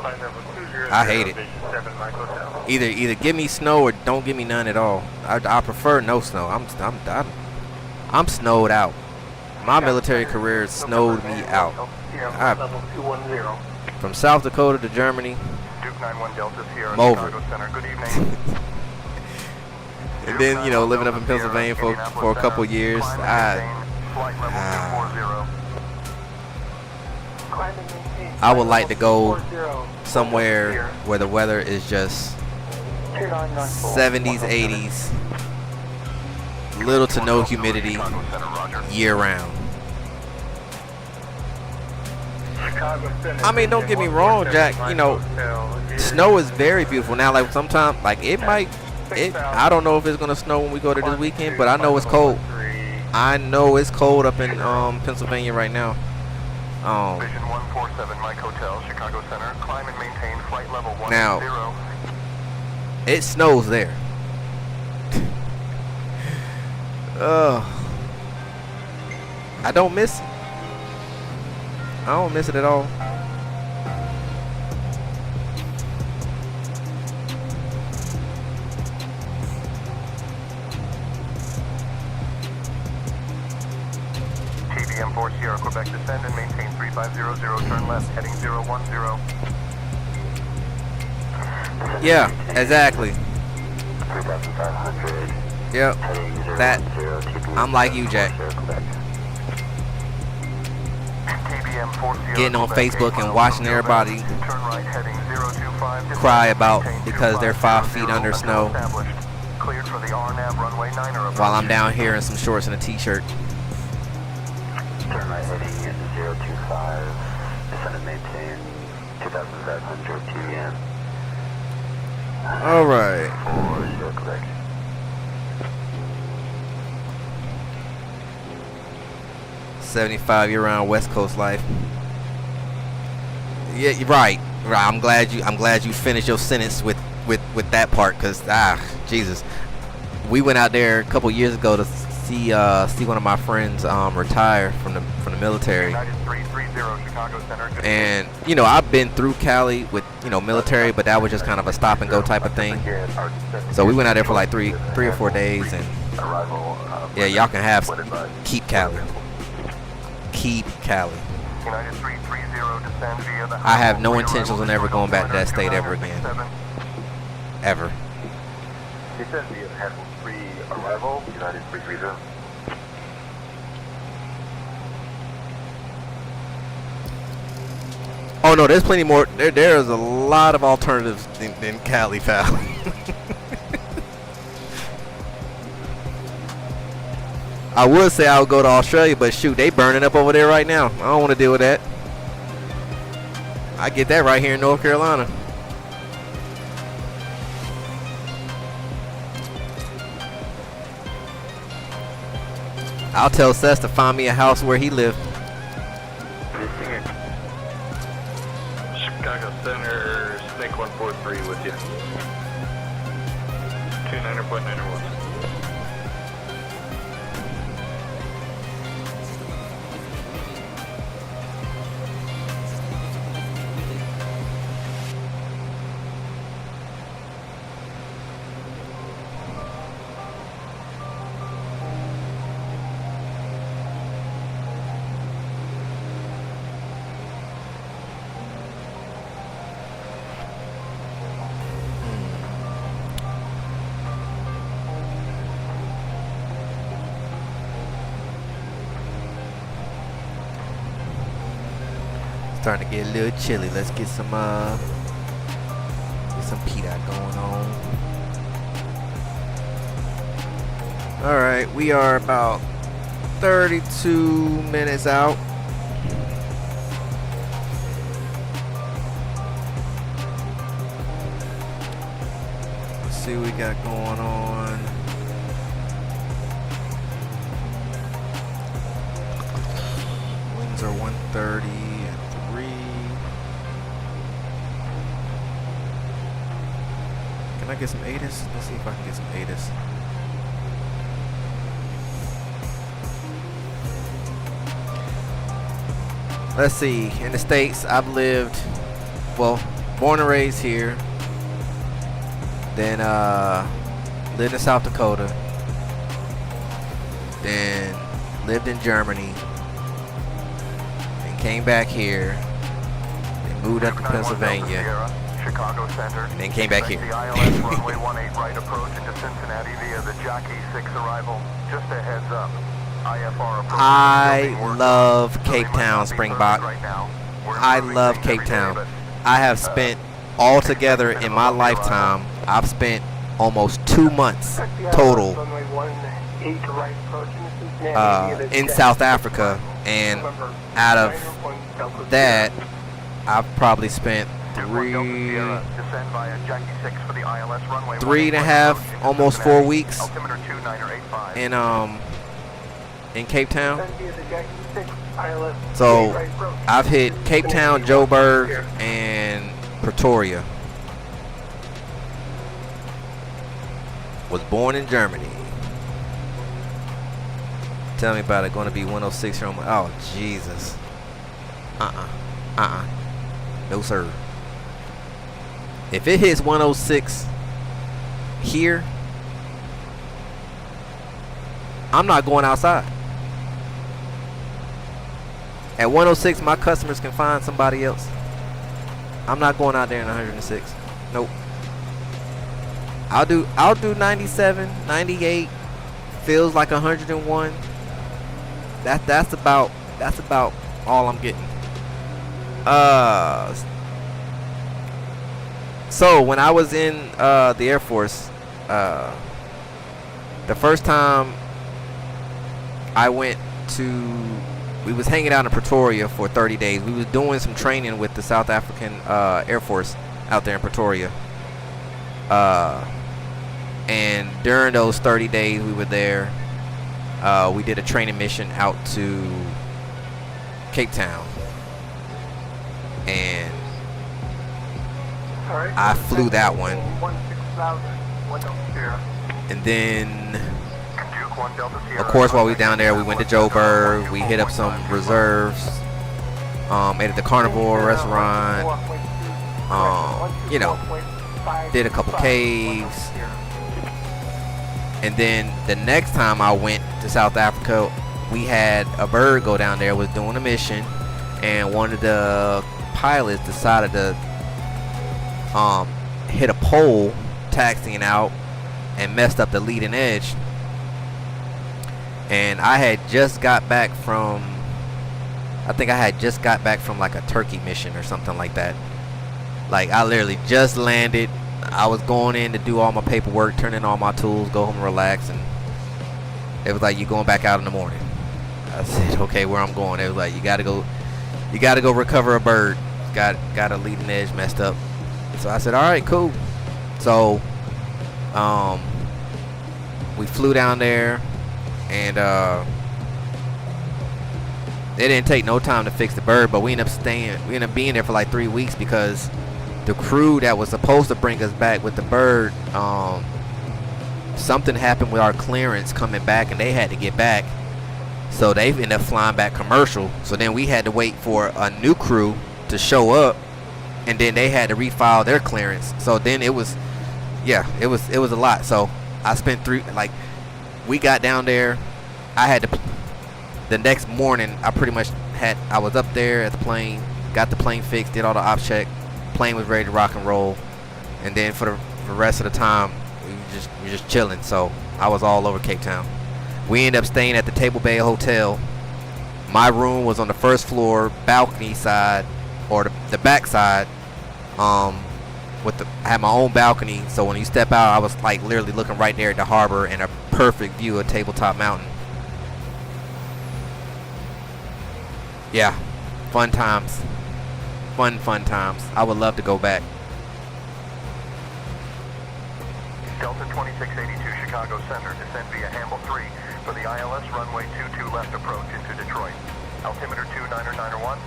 flight level 200. I hate it. Station 7 Mike Hotel. Either give me snow or don't give me none at all. I prefer no snow. I'm snowed out. My military career snowed me out. Level 210. From South Dakota to Germany. Duke 91 Delta Sierra, Mover. Chicago Center. Good evening. And then, you know, living up in Pennsylvania for a couple years, I would like to go somewhere where the weather is just 70s, 80s, little to no humidity year round. I mean, don't get me wrong, Jack, you know, snow is very beautiful. Now, like, sometimes, like, I don't know if it's going to snow when we go to this weekend, but I know it's cold. I know it's cold up in Pennsylvania right now. Vision 147 Mike Hotel, Chicago Center. Climb and maintain flight level 10. Now, it snows there. I don't miss it. I don't miss it at all. TBM 4 Sierra, Quebec, descend and maintain 3500, turn left, heading 010. Yeah, exactly. 3500. Yep. That, I'm like you, Jack. Getting on Facebook and watching everybody cry about because they're 5 feet under snow while I'm down here in some shorts and a t-shirt. Turn right heading 025, descend and maintain 2500 TBM. All right. 40 Quebec. '75 year-round West Coast life. Yeah, you're right. I'm glad you finished your sentence with that part, cause Jesus, we went out there a couple years ago to see one of my friends retire from the military. And you know, I've been through Cali with, you know, military, but that was just kind of a stop and go type of thing. So we went out there for like three or 4 days, and yeah, y'all can keep Cali. Keep Cali. I have no intentions on ever going back to that state ever again. Ever. Descend via handle 3 arrival, United 330. Oh no, there's plenty more. There's a lot of alternatives than Cali, pal. I would say I would go to Australia, but shoot, they burning up over there right now. I don't want to deal with that. I get that right here in North Carolina. I'll tell Seth to find me a house where he lived. Chicago Center, Snake 143 with you. 29.91. Starting to get a little chilly. Let's get some PDOT going on. All right, we are about 32 minutes out. Let's see what we got going on. Winds are 130 at 3. Can I get some ATIS? Let's see if I can get some ATIS. Let's see. In the States, I've lived, well, born and raised here. Then lived in South Dakota. Then lived in Germany. Then came back here. Then moved up to Pennsylvania. Chicago Center. And then came back here. The ILS runway 18 right approach into Cincinnati via the Jockey 6 arrival. Just a heads up. IFR approach. I love Cape Town, Springbok. I love Cape Town. I have spent altogether in my lifetime, I've spent almost 2 months total in South Africa, and out of that, I've probably spent 3.5, almost 4 weeks in Cape Town. So I've hit Cape Town, Joburg, and Pretoria. Was born in Germany. Tell me about it. Going to be 106 here on my. Oh Jesus. No sir. If it hits 106 here, I'm not going outside. At 106, my customers can find somebody else. I'm not going out there in 106. Nope. I'll do 97, 98. Feels like 101. That's about all I'm getting. So when I was in the Air Force, the first time I went to, we was hanging out in Pretoria for 30 days. We was doing some training with the South African Air Force out there in Pretoria. And during those 30 days we were there, we did a training mission out to Cape Town. And I flew that one. And then, of course, while we were down there, we went to Joburg. We hit up some reserves. Ate at the Carnivore restaurant. You know, did a couple caves. And then the next time I went to South Africa, we had a bird go down there, was doing a mission, and one of the pilots decided to hit a pole taxiing out and messed up the leading edge. And I had just got back from, I think I had just got back from like a Turkey mission or something like that. Like I literally just landed. I was going in to do all my paperwork, turn in all my tools, go home and relax, and it was like, you going back out in the morning. I said, okay, where I'm going? It was like, you gotta go recover a bird. Got a leading edge messed up. So I said, all right, cool. So we flew down there, and it didn't take no time to fix the bird, but we ended up being there for like 3 weeks because the crew that was supposed to bring us back with the bird, something happened with our clearance coming back, and they had to get back. So they ended up flying back commercial. So then we had to wait for a new crew to show up, and then they had to refile their clearance. So then it was a lot. So I spent we got down there. I had to, the next morning, I was up there at the plane, got the plane fixed, did all the ops check. Plane was ready to rock and roll, and then for the rest of the time we were just chilling. So I was all over Cape Town. We ended up staying at the Table Bay Hotel. My room was on the first floor, balcony side, or the back side. I had my own balcony, so when you step out, I was like literally looking right there at the harbor and a perfect view of Tabletop Mountain. Yeah, fun times. Fun times. I would love to go back. Delta 2682 Chicago Center, descend via Hamble 3 for the ILS runway 22 left approach into Detroit. Altimeter 2991.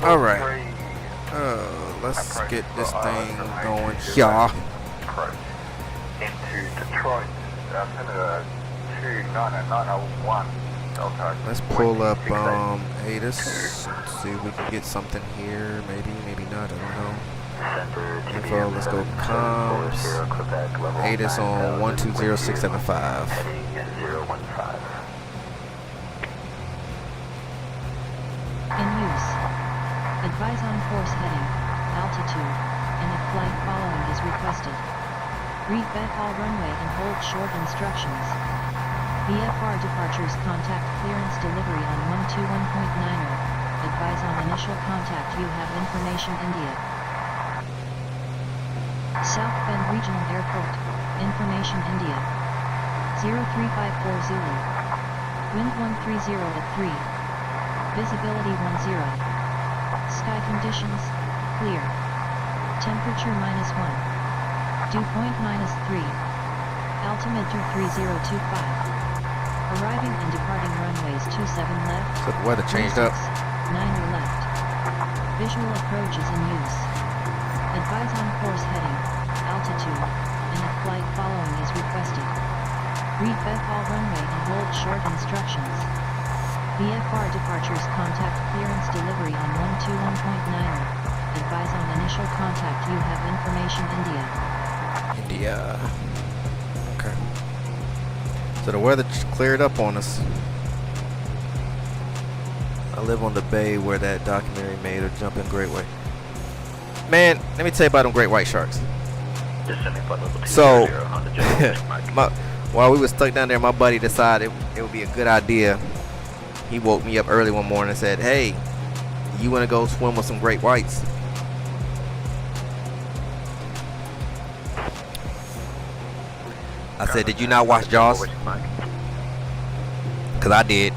All right. Let's get this thing going here. Into Detroit, altimeter 29901. Let's pull up ATIS. Let's see if we can get something here. Maybe, maybe not. I don't know. Info, let's go comms. ATIS on 120675. In use. Advise on course heading, altitude, and if flight following is requested. Read Vpilot runway and hold short instructions. VFR departures contact clearance delivery on 121.9er. Advise on initial contact. You have information India. South Bend Regional Airport, information India. 0354 Zulu. Wind 130 at 3. Visibility 10. Sky conditions, clear. Temperature -1. Dew point -3. Altimeter 3025. Arriving and departing runways 27 left. So the weather changed up. 9er left. Visual approach is in use. Advise on course heading, altitude, and if flight following is requested. Read Vpilot runway and hold short instructions. VFR departures contact clearance delivery on 121.9er. Advise on initial contact. You have information India. India. Okay. So the weather cleared up on us. I live on the bay where that documentary made a jump in Great White. Man, let me tell you about them great white sharks. So, while we were stuck down there, my buddy decided it would be a good idea. He woke me up early one morning and said, "Hey, you want to go swim with some great whites?" I said, "Did you not watch Jaws?" Because I did.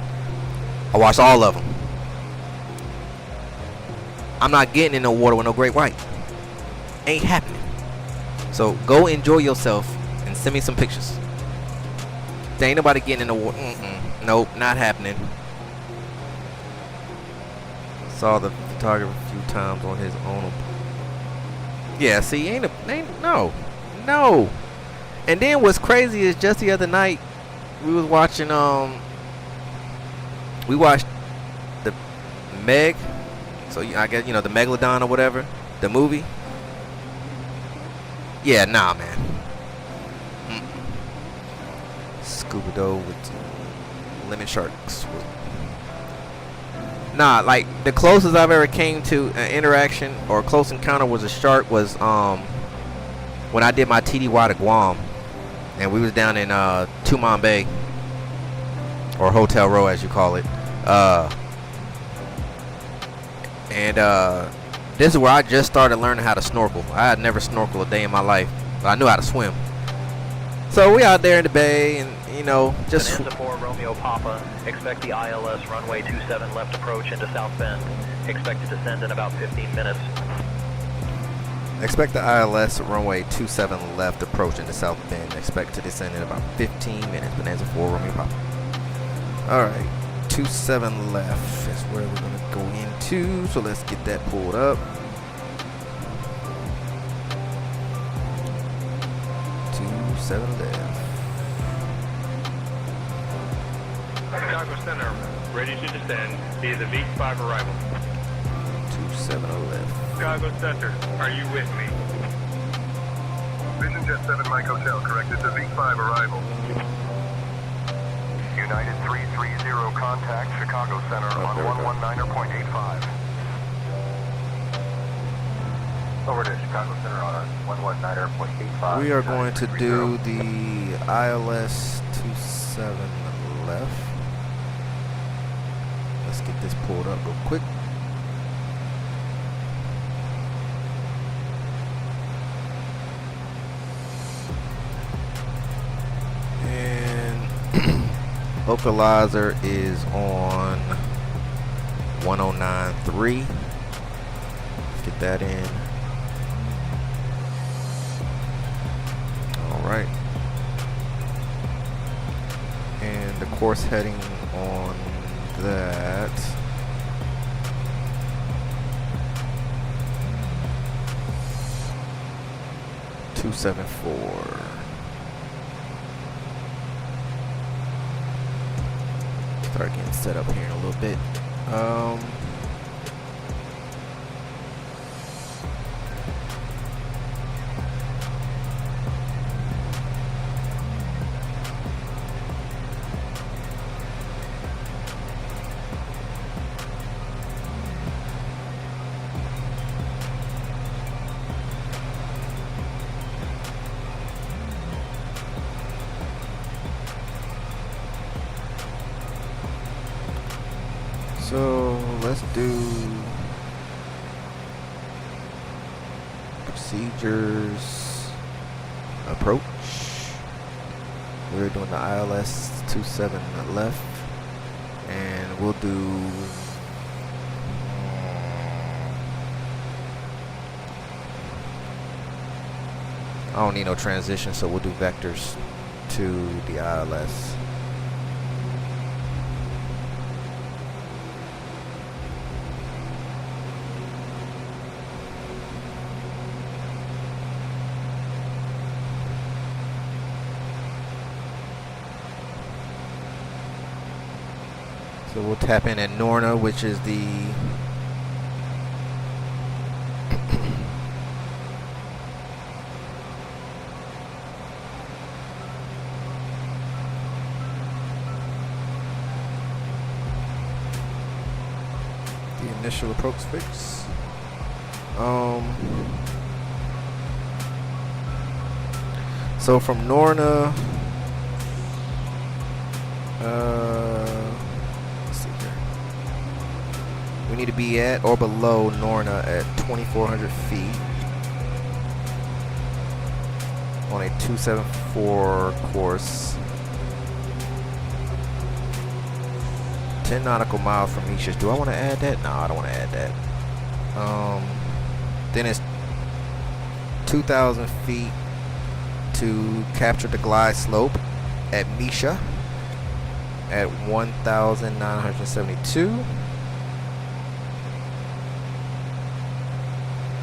I watched all of them. I'm not getting in the water with no great white. Ain't happening. So go enjoy yourself and send me some pictures. There ain't nobody getting in the water. Nope, not happening. Saw the photographer a few times on his own. Yeah, see, no. And then what's crazy is just the other night we was watching we watched the Meg. So I guess the Megalodon or whatever, the movie. Yeah, nah, man. Scuba Dove with lemon sharks. Nah, like the closest I've ever came to an interaction or close encounter was a shark was when I did my TDY to Guam, and we was down in Tumon Bay or Hotel Row as you call it. And this is where I just started learning how to snorkel. I had never snorkeled a day in my life, but I knew how to swim. So we out there in the bay, and just. Bonanza 4 Romeo Papa. Expect the ILS runway 27 left approach into South Bend. Expect to descend in about 15 minutes. Expect the ILS runway 27 left approach into South Bend. Expect to descend in about 15 minutes. Bonanza 4 Romeo Papa. All right. 27 left is where we're gonna go into, so let's get that pulled up. 27 left. Chicago Center, ready to descend via the V5 arrival. 27 left. Chicago Center, are you with me? Vision Jet 7 Mike Hotel, corrected to V5 arrival. United 330 contact Chicago Center on 119.85. Over to Chicago Center on 119.85. We are going to do the ILS 27 left. Let's get this pulled up real quick. Localizer is on 109.3. Get that in. All right. And the course heading on that 274. Start getting set up here in a little bit. So let's do procedures approach. We're doing the ILS 27 left, and we'll do I don't need no transition, so we'll do vectors to the ILS. So we'll tap in at Norna, which is the initial approach fix. So from Norna, let's see here. We need to be at or below Norna at 2,400 feet on a 274 course. 10 nautical miles from Misha's. Do I want to add that? No, I don't want to add that. Then it's 2,000 feet to capture the glide slope at Misha at 1,972,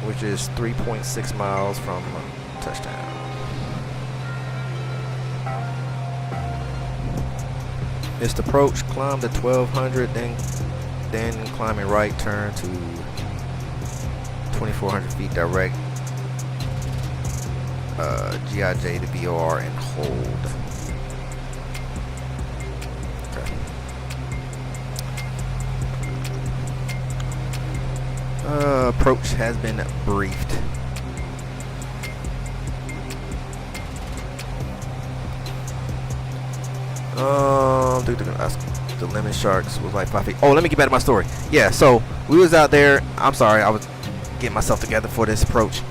which is 3.6 miles from touchdown. It's the approach, climb to 1,200, then climbing right turn to 2,400 feet direct. GIJ to VOR and hold. Okay. Approach has been briefed. The lemon sharks was like 5 feet. Oh, let me get back to my story. Yeah, so we was out there. I'm sorry, I was getting myself together for this approach.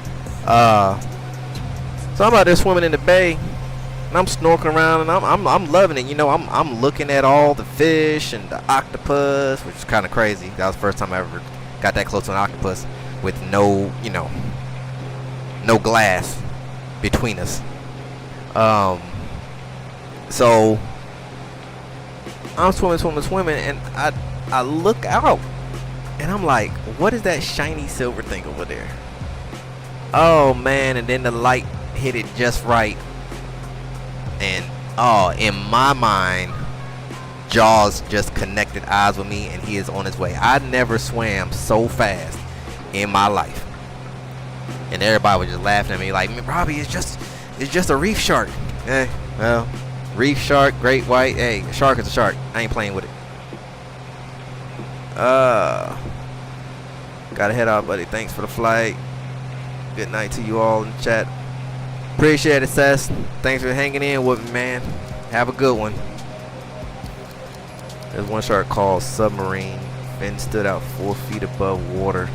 So I'm out there swimming in the bay, and I'm snorkeling around, and I'm loving it. You know, I'm looking at all the fish and the octopus, which is kind of crazy. That was the first time I ever got that close to an octopus with no, you know, no glass between us. So I'm swimming, and I look out, and I'm like, what is that shiny silver thing over there? Oh man! And then the light hit it just right, and oh, in my mind, Jaws just connected eyes with me, and he is on his way. I never swam so fast in my life, and everybody was just laughing at me like, Robbie, it's just a reef shark. Hey, well, reef shark, great white. Hey, a shark is a shark. I ain't playing with it. Gotta head out, buddy. Thanks for the flight. Good night to you all in the chat. Appreciate it, Sess. Thanks for hanging in with me, man. Have a good one. There's one shark called Submarine. Fin stood out 4 feet above water.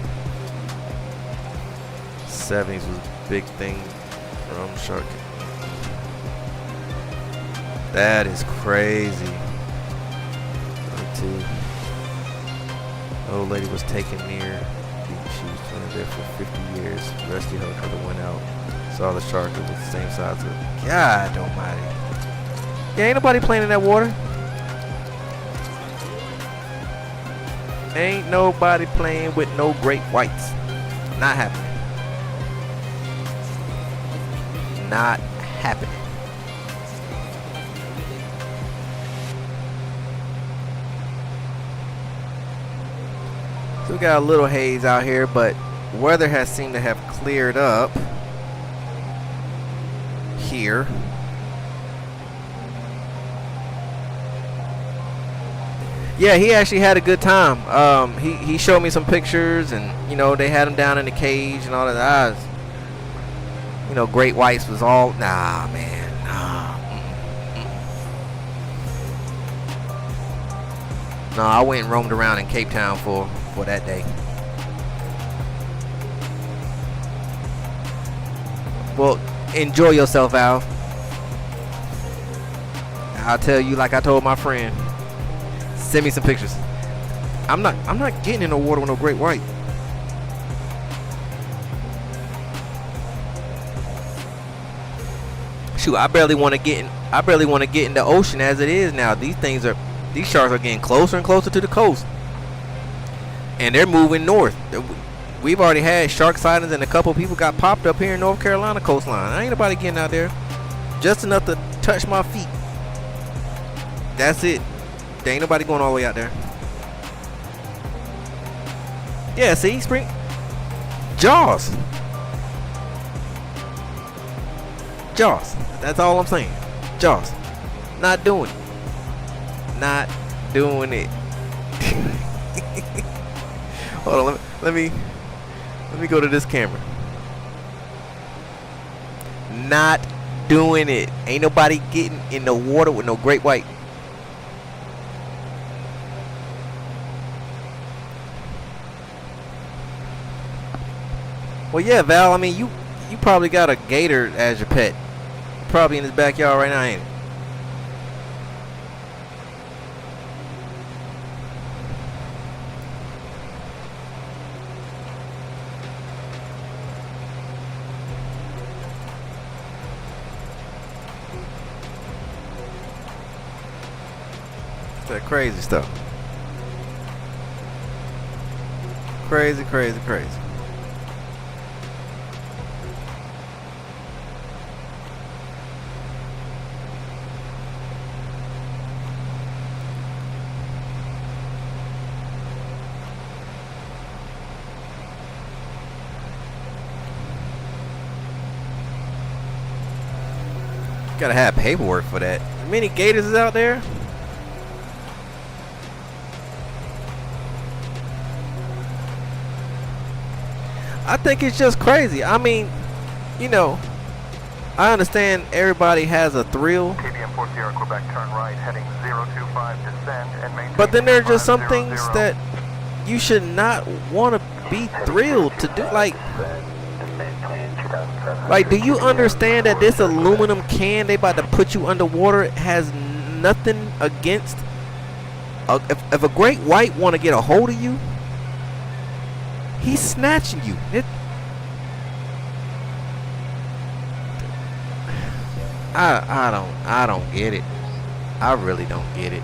70s was a big thing from shark. That is crazy. 22. Old lady was taken near. She was swimming there for 50 years. Rescue helicopter went out. Saw the shark. It was the same size as God almighty. Yeah, ain't nobody playing in that water. Ain't nobody playing with no great whites. Not happening. not happening. So we got a little haze out here, but weather has seemed to have cleared up here. Yeah, he actually had a good time. He showed me some pictures, and you know, they had him down in the cage and all that. You know, great whites was all, nah, man, nah. No, I went and roamed around in Cape Town for that day. Well, enjoy yourself, Al. I'll tell you like I told my friend. Send me some pictures. I'm not getting in the water with no great white. Shoot, I barely want to get in the ocean as it is now. These sharks are getting closer and closer to the coast. And they're moving north. We've already had shark sightings, and a couple people got popped up here in North Carolina coastline. Ain't nobody getting out there. Just enough to touch my feet. That's it. There ain't nobody going all the way out there. Yeah, see, spring. Jaws. Jaws. That's all I'm saying. Jaws. Not doing it. Not doing it. Hold on, let me go to this camera. Not doing it. Ain't nobody getting in the water with no great white. Well, yeah, Val, I mean, you probably got a gator as your pet. Probably in his backyard right now, ain't it? That crazy stuff. Crazy, crazy, crazy. Gotta have paperwork for that. How many gators is out there? I think it's just crazy. I mean, you know, I understand everybody has a thrill. KBM 4 Sierra Quebec, turn right, heading 025, descend and maintain. But then there are just some things that you should not want to be thrilled to do. Like, do you understand that this aluminum can they about to put you underwater has nothing against? If a great white want to get a hold of you, he's snatching you. I don't get it. I really don't get it.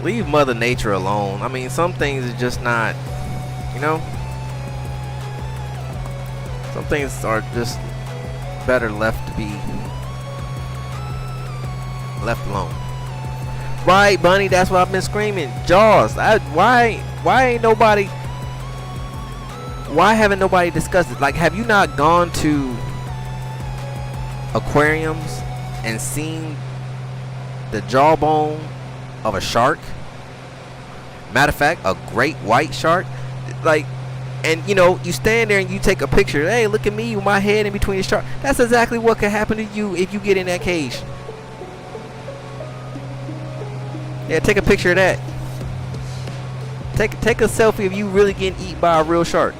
Leave Mother Nature alone. I mean, some things are just not, you know. Some things are just better left to be left alone. Right, Bunny, that's what I've been screaming. Jaws. Why haven't nobody discussed it? Like, have you not gone to aquariums and seen the jawbone of a shark? Matter of fact, a great white shark. Like, and you know, you stand there and you take a picture. Hey, look at me with my head in between the shark. That's exactly what could happen to you if you get in that cage. Yeah, take a picture of that. Take a selfie of you really getting eaten by a real shark.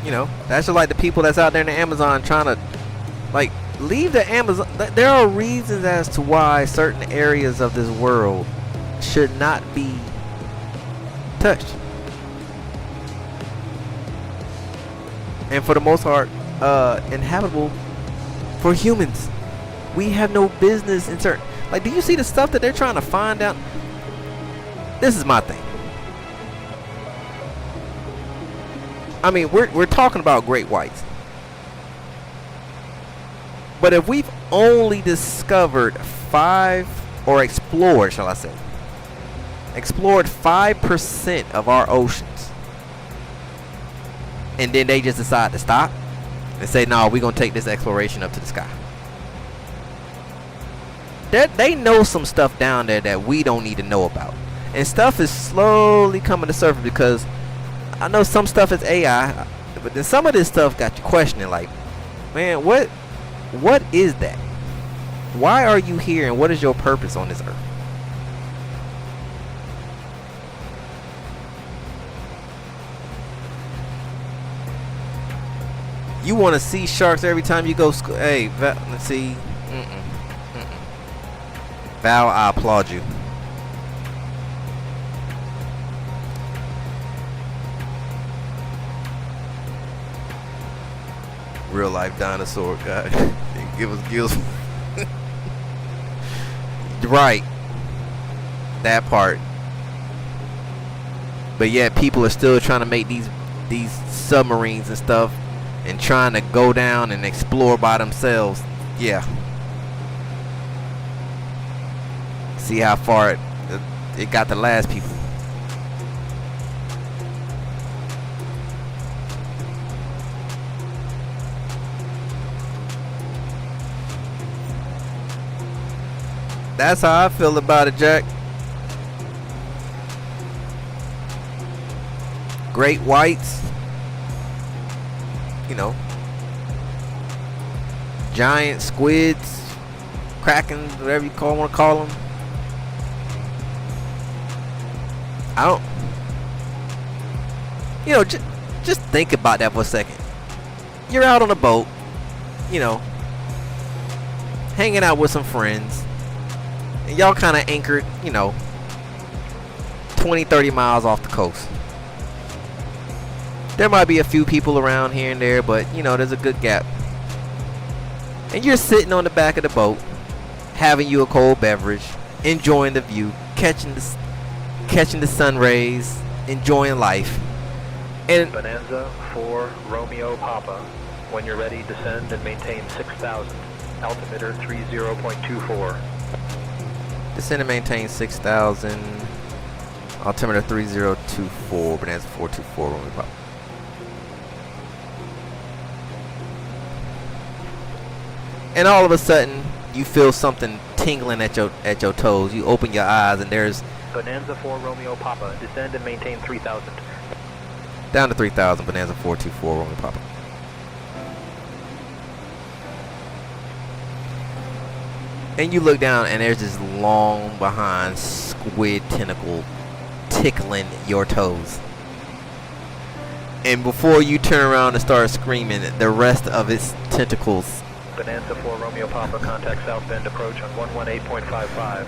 You know, that's just like the people that's out there in the Amazon trying to, like, leave the Amazon. There are reasons as to why certain areas of this world should not be touched. And for the most part, inhabitable for humans. We have no business in certain, Like, do you see the stuff that they're trying to find out? This is my thing. I mean, we're talking about great whites. But if we've only discovered 5, or explored, shall I say, explored 5% of our oceans, and then they just decide to stop and say, no, we're going to take this exploration up to the sky. They know some stuff down there that we don't need to know about. And stuff is slowly coming to surface, because I know some stuff is AI, but then some of this stuff got you questioning, like, man, what is that? Why are you here, and what is your purpose on this earth? You want to see sharks every time you go school? Hey, let's see. Val, I applaud you. Real life dinosaur guy. Give us right. That part. But yeah, people are still trying to make these submarines and stuff, and trying to go down and explore by themselves. Yeah. See how far it got the last people. That's how I feel about it, Jack. Great whites, you know, giant squids, krakens, whatever you want to call them. I don't, you know, just think about that for a second. You're out on a boat, you know, hanging out with some friends, and y'all kind of anchored, you know, 20-30 miles off the coast. There might be a few people around here and there, but you know, there's a good gap. And you're sitting on the back of the boat, having you a cold beverage, enjoying the view, catching the sun rays, enjoying life. And Bonanza 4 Romeo Papa. When you're ready, descend and maintain 6,000. Altimeter 30.24. Descend and maintain 6,000. Altimeter 3024. Bonanza 424 Romeo Papa. And all of a sudden, you feel something tingling at your toes. You open your eyes, and there's Bonanza 4 Romeo Papa. Descend and maintain 3,000. Down to 3,000. Bonanza 424 Romeo Papa. And you look down, and there's this long behind squid tentacle tickling your toes. And before you turn around and start screaming, the rest of its tentacles. Bonanza 4 Romeo Papa, contact South Bend approach on 118.55.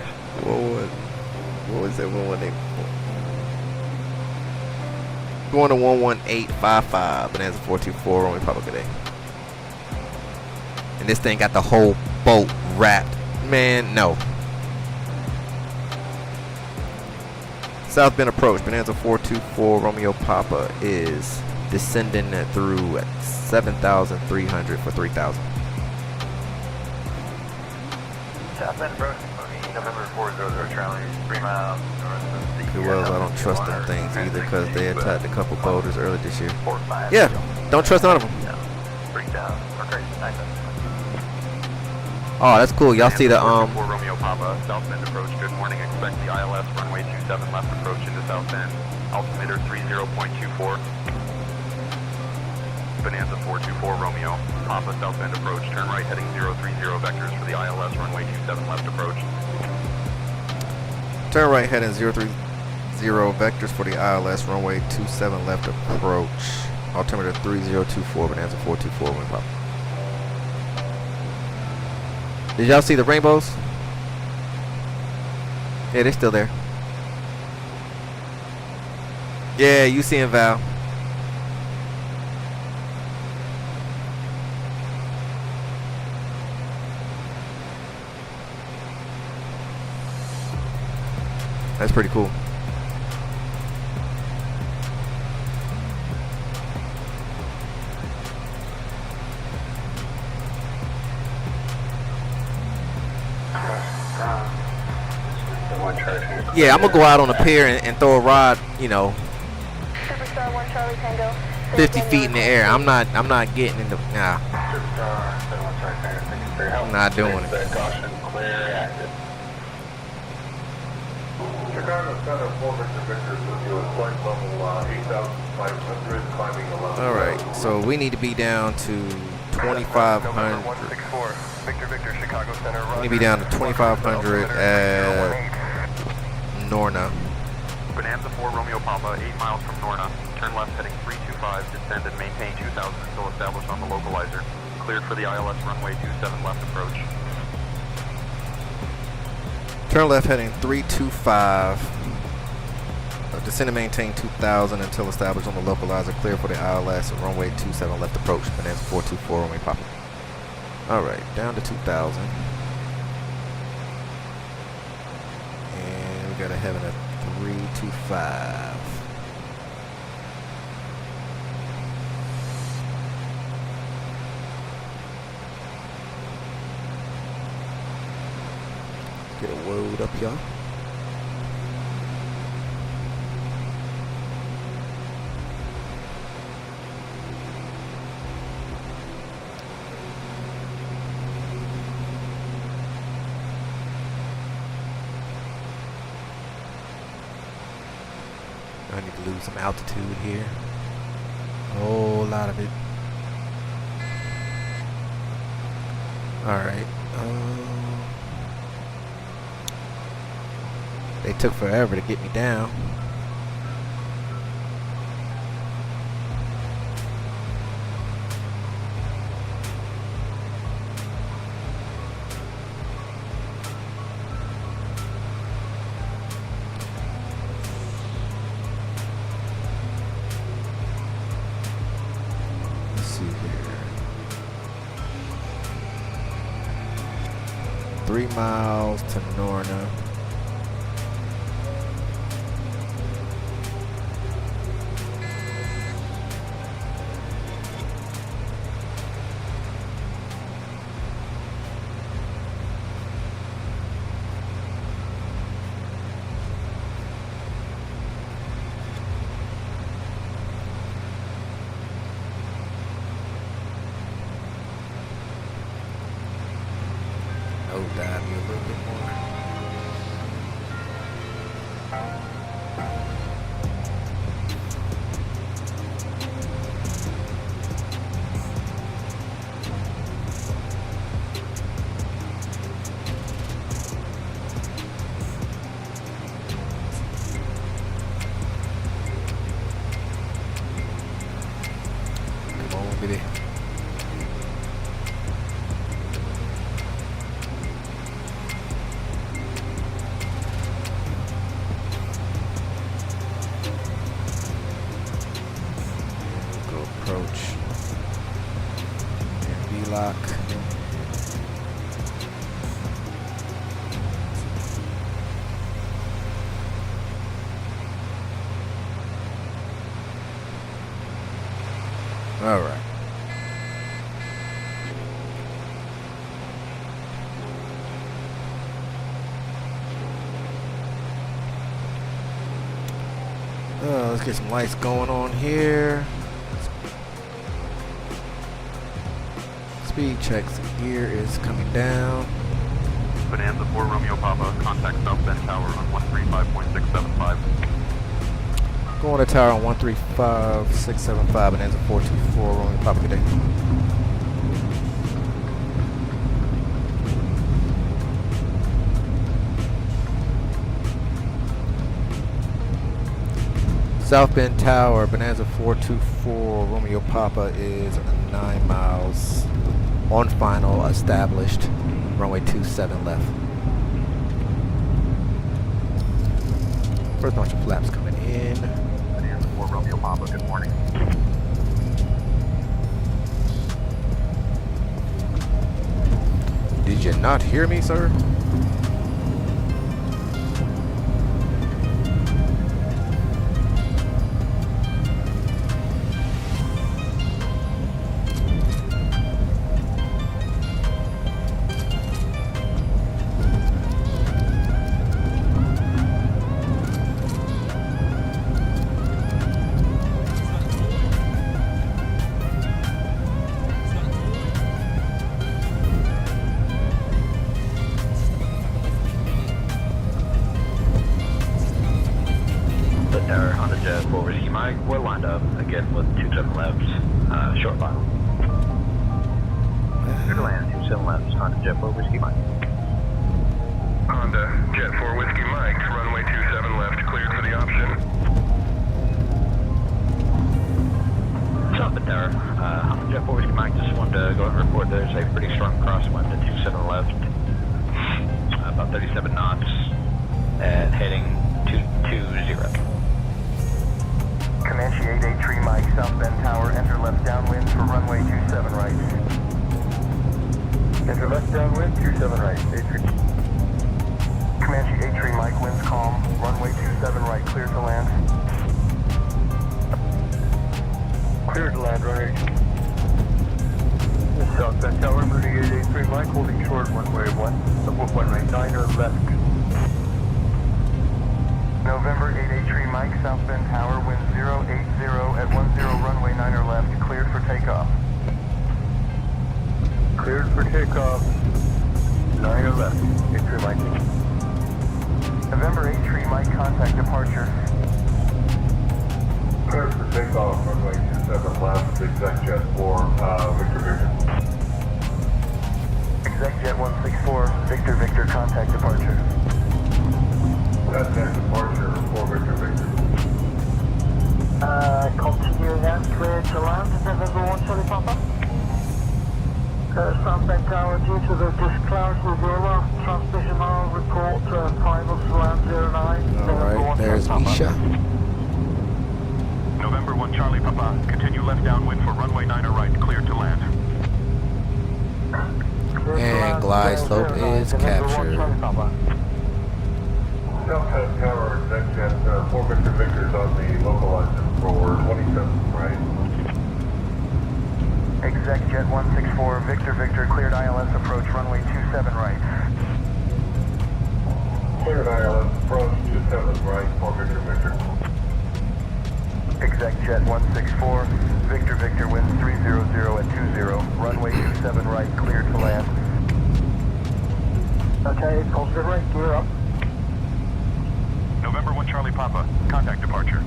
What was that 118? Going to 118.55. Bonanza 424 Romeo Papa today. And this thing got the whole boat wrapped. Man, no. South Bend approach. Bonanza 424 Romeo Papa is descending through at 7,300 for 3,000. South Bend approach, November 400 Charlie, 3 miles north of the Well, I don't trust them things either, because they attacked a couple boulders earlier this year. 4-5. Yeah, don't trust none of them. No, 3,000. Okay, 9,000. Oh, that's cool. Y'all see the 4 Romeo Papa, South Bend approach. Good morning. Expect the ILS runway 27 left approach into South Bend. Altimeter 30.24. Bonanza 424 Romeo Papa, South Bend approach. Turn right heading 030 vectors for the ILS runway 27 left approach. turn right heading 030 vectors for the ILS runway 27 left approach. Altimeter 3024. Bonanza 424 Romeo Papa. Did y'all see the rainbows? Yeah, they're still there. Yeah, you seeing Val. That's pretty cool. Yeah, I'm gonna go out on a pier and throw a rod, you know, Superstar 1 Charlie Tango. 50 feet in the air. I'm not getting in the, nah. I'm not doing it. Chicago Center, 4 Victor Victor, with you at flight level 8,500, climbing 11. Alright, so we need to be down to 2,500. 164, Victor Victor, Chicago Center. We need to be down to 2,500 at Norna. Bonanza 4 Romeo Papa, 8 miles from Norna. Turn left heading 325, descend and maintain 2,000 until established on the localizer. Cleared for the ILS runway 27 left approach. Turn left heading 325. Descend and maintain 2,000 until established on the localizer. Clear for the ILS runway 27 left approach. Bonanza 424 Romeo Papa. Alright, down to 2,000. And we got a heaven of 325. Get a load up, y'all. I need to lose some altitude here. A whole lot of it. Alright. They took forever to get me down. Let's see here. 3 miles to Norna. Dive me a little bit more. Come on, baby. Approach and V-lock. All right. Let's get some lights going on here. Speed checks. Gear is coming down. Bonanza 4 Romeo Papa, contact South Bend Tower on 135.675. Going to tower on 135.675. Bonanza 424 Romeo Papa, good day. South Bend Tower, Bonanza 424 Romeo Papa is 9 miles on final, established, runway 27 left. First bunch of flaps coming in. Bonanza 4 Romeo Papa, good morning. Did you not hear me, sir? Honda, again with 27 lefts, short final. Clear to land, 27 lefts, Honda Jet 4 Whiskey Mike. Honda Jet 4 Whiskey Mike, runway 27 left, cleared for the option. South Bend Tower, Honda Jet 4 Whiskey Mike, just wanted to go and report there's a pretty strong crosswind at 27 left, about 37 knots, at heading 220. Comanche 883 Mike, South Bend Tower, enter left downwind for runway 27 right. Enter left downwind, 27 right, 83. Comanche 83 Mike, winds calm, runway 27 right, clear to land. Clear to land, runway. South Bend Tower, moving 883 Mike, holding short, runway 9 or left. November 883 Mike, South Bend Tower, wind 080 at 10 runway 9 or left, cleared for takeoff. Cleared for takeoff, 9 or left, 83 Mike. November 83 Mike, contact departure. Cleared for takeoff, runway 27 left, exec jet 4, Victor. Exec jet 164, Victor, contact departure. Contact departure for Victor. Continuing out, cleared to land, November 1 Charlie Papa. South Bend Tower, due to the disclosure of your last transmission, I'll report final to land 09. Alright, there's Misha. November 1 Charlie Papa, continue left downwind for runway 9 or right, cleared to land. And glide slope is captured. South Bend Tower, exec jet 4 Victor's on the localizer for 27 right. Exec jet 164, Victor, cleared ILS approach, runway 27 right. Cleared ILS approach, 27 right, 4 Victor. Exec jet 164, Victor, winds 300 at 20, runway 27 right, cleared to land. Okay, positive right, gear up. November 1 Charlie Papa, contact departure.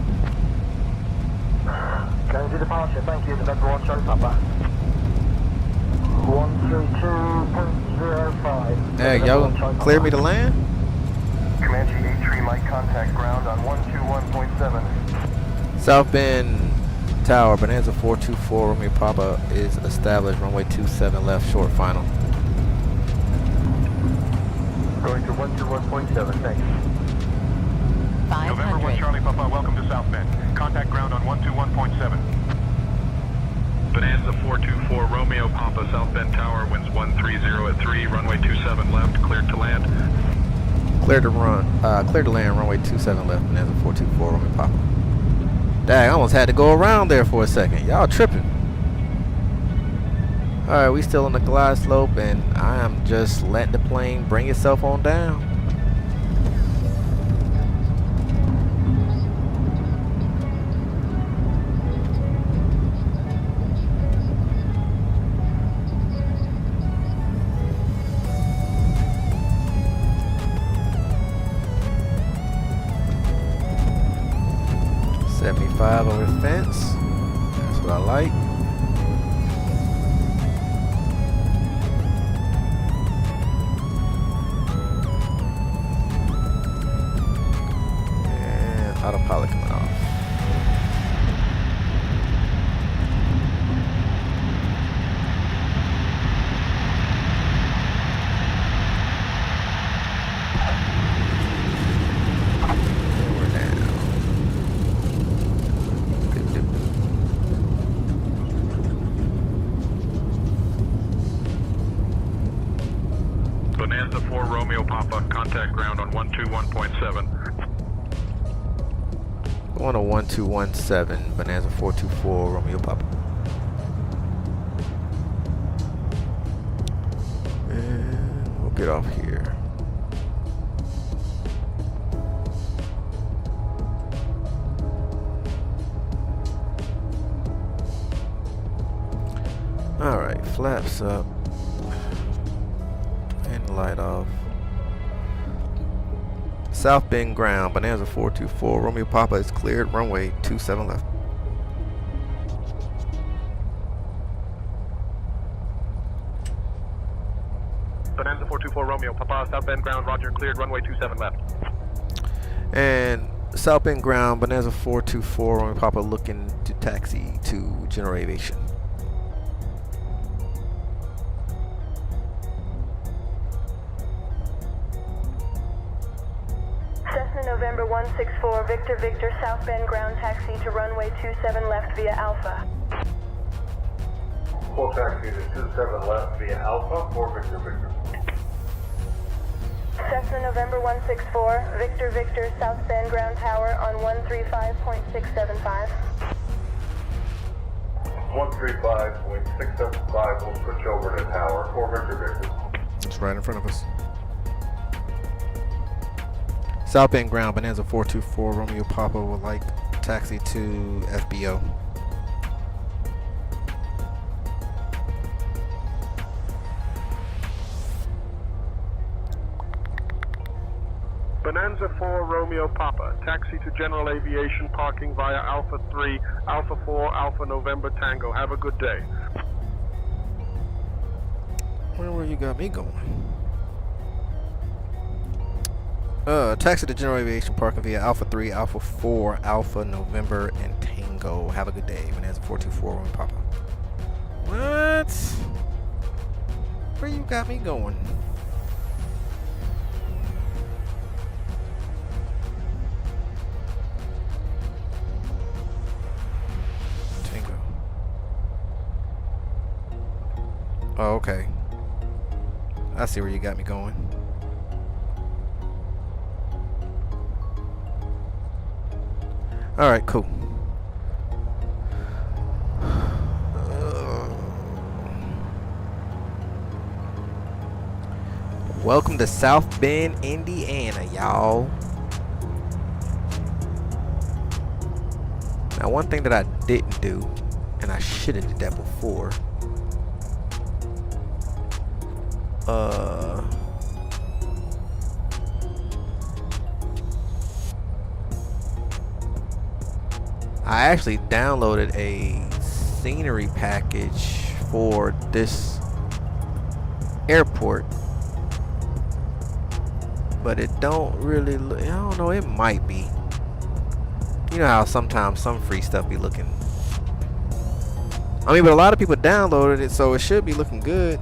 Going to departure, thank you, November 1 Charlie Papa. 132.05. Hey, y'all clear me to land? Comanche 83 Mike, contact ground on 121.7. South Bend Tower, Bonanza 424, Romeo Papa is established, runway 27 left, short final. Going to 121.7, thanks. November 1 Charlie Papa, welcome to South Bend. Contact ground on 121.7. Bonanza 424 Romeo Papa, South Bend Tower, winds 130 at 3, runway 27 left, cleared to land. Clear to land, runway 27 left, Bonanza 424, Romeo Papa. Dang, I almost had to go around there for a second. Y'all tripping. Alright, we still on the glide slope, and I am just letting the plane bring itself on down. Over the fence. That's what I like. And autopilot coming off. Bonanza 4 Romeo Papa, contact ground on 121.7. Going to 1217, Bonanza 424, Romeo Papa. And we'll get off here. Alright, flaps up. And light off. South Bend ground, Bonanza 424, Romeo Papa is cleared, runway 27 left. Bonanza 424 Romeo, Papa, South Bend ground, roger, cleared, runway 27 left. And South Bend ground, Bonanza 424, Romeo Papa looking to taxi to General Aviation. Cessna November 164, Victor Victor, South Bend ground taxi to runway 27 left via Alpha. Full taxi to 27 left via Alpha for Victor Victor. Cessna November 164, Victor Victor, South Bend ground tower on 135.675. 135.675 will switch over to tower for Victor Victor. It's right in front of us. South Bend ground, Bonanza 424, Romeo Papa would like taxi to FBO. Bonanza 4 Romeo Papa, taxi to General Aviation, parking via Alpha 3, Alpha 4, Alpha November Tango. Have a good day. Where you got me going? Taxi to General Aviation, parking via Alpha 3, Alpha 4, Alpha November and Tango. Have a good day. Bonanza 424 Romeo Papa. What? Where you got me going? Oh, okay. I see where you got me going. All right, cool. Welcome to South Bend, Indiana, y'all. Now, one thing that I didn't do, and I should have did that before. I actually downloaded a scenery package for this airport, but it don't really look, I don't know, it might be. You know how sometimes some free stuff be looking, I mean, but a lot of people downloaded it, so it should be looking good.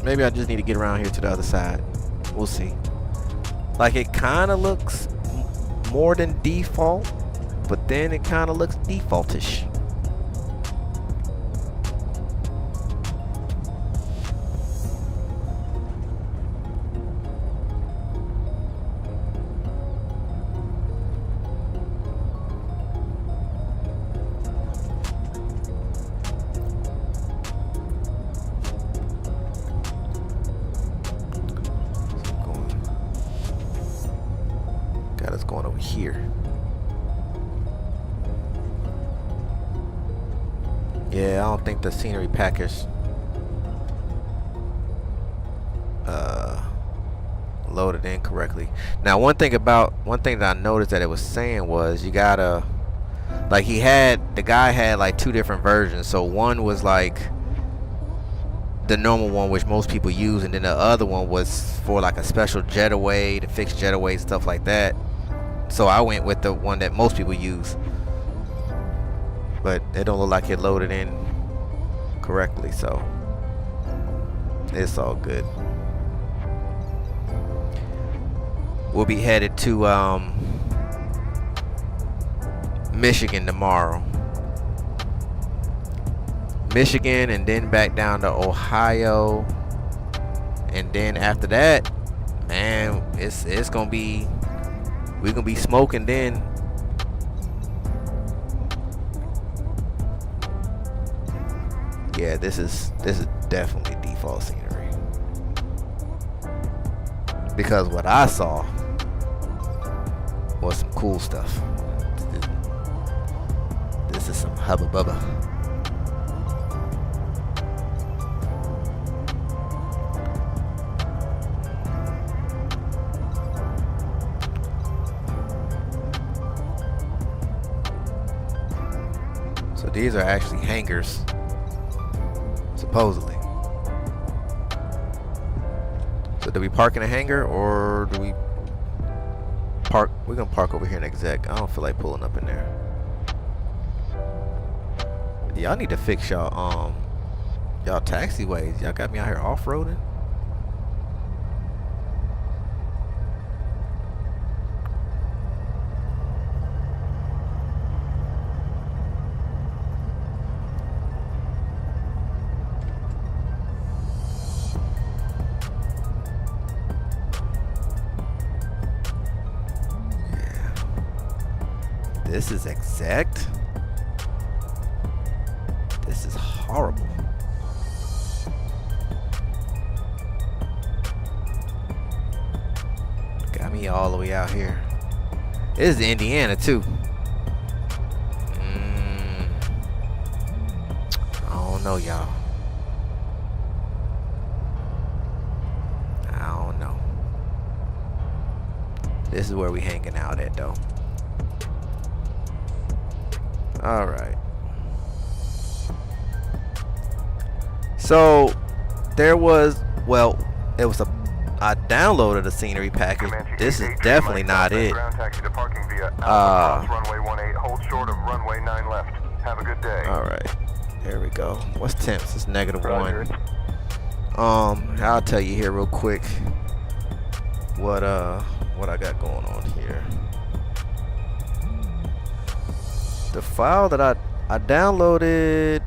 Maybe I just need to get around here to the other side. We'll see. Like, it kind of looks more than default, but then it kind of looks defaultish. Got us going over here. Yeah, I don't think the scenery package loaded in correctly. Now, one thing that I noticed that it was saying was you gotta, like, the guy had like two different versions. So one was like the normal one, which most people use, and then the other one was for like a special jetaway, to fix jetaways, stuff like that. So I went with the one that most people use, but it don't look like it loaded in correctly, so it's all good. We'll be headed to Michigan tomorrow. Michigan, and then back down to Ohio, and then after that, man, it's gonna be, we're gonna be smoking then. Yeah, this is definitely default scenery, because what I saw was some cool stuff. This is some hubba bubba. So these are actually hangars, supposedly. So do we park in a hangar or do we park? We're gonna park over here in exec. I don't feel like pulling up in there. Y'all need to fix y'all taxiways. Y'all got me out here off-roading. This is exact. This is horrible. Got me all the way out here. This is Indiana too. I don't know, y'all. I don't know. This is where we hanging out at though. All right. So there was, well, it was I downloaded a scenery package. This is definitely not it. Ground taxi to parking via Alpha runway 18. Hold short of runway 9 left. Have a good day. All right. There we go. What's temps? It's -1. I'll tell you here real quick what I got going on here. The file that I downloaded,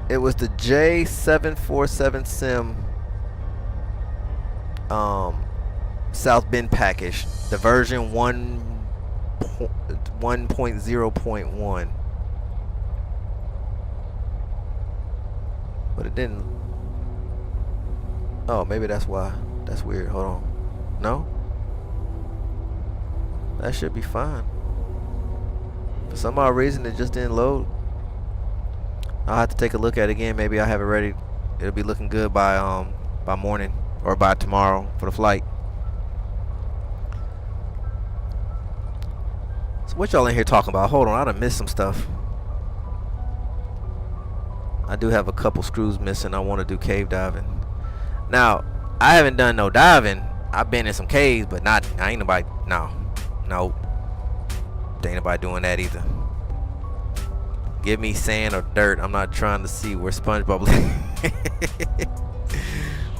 it was the J747 sim South Bend package, the version 1.0.1, but it didn't. Oh, maybe that's why. That's weird. Hold on. No, that should be fine. For some odd reason, it just didn't load. I'll have to take a look at it again. Maybe I have it ready. It'll be looking good by morning or by tomorrow for the flight. So what y'all in here talking about? Hold on, I done missed some stuff. I do have a couple screws missing. I want to do cave diving. Now, I haven't done no diving. I've been in some caves, but I ain't nobody. No. Ain't nobody doing that either. Give me sand or dirt. I'm not trying to see where SpongeBob lives.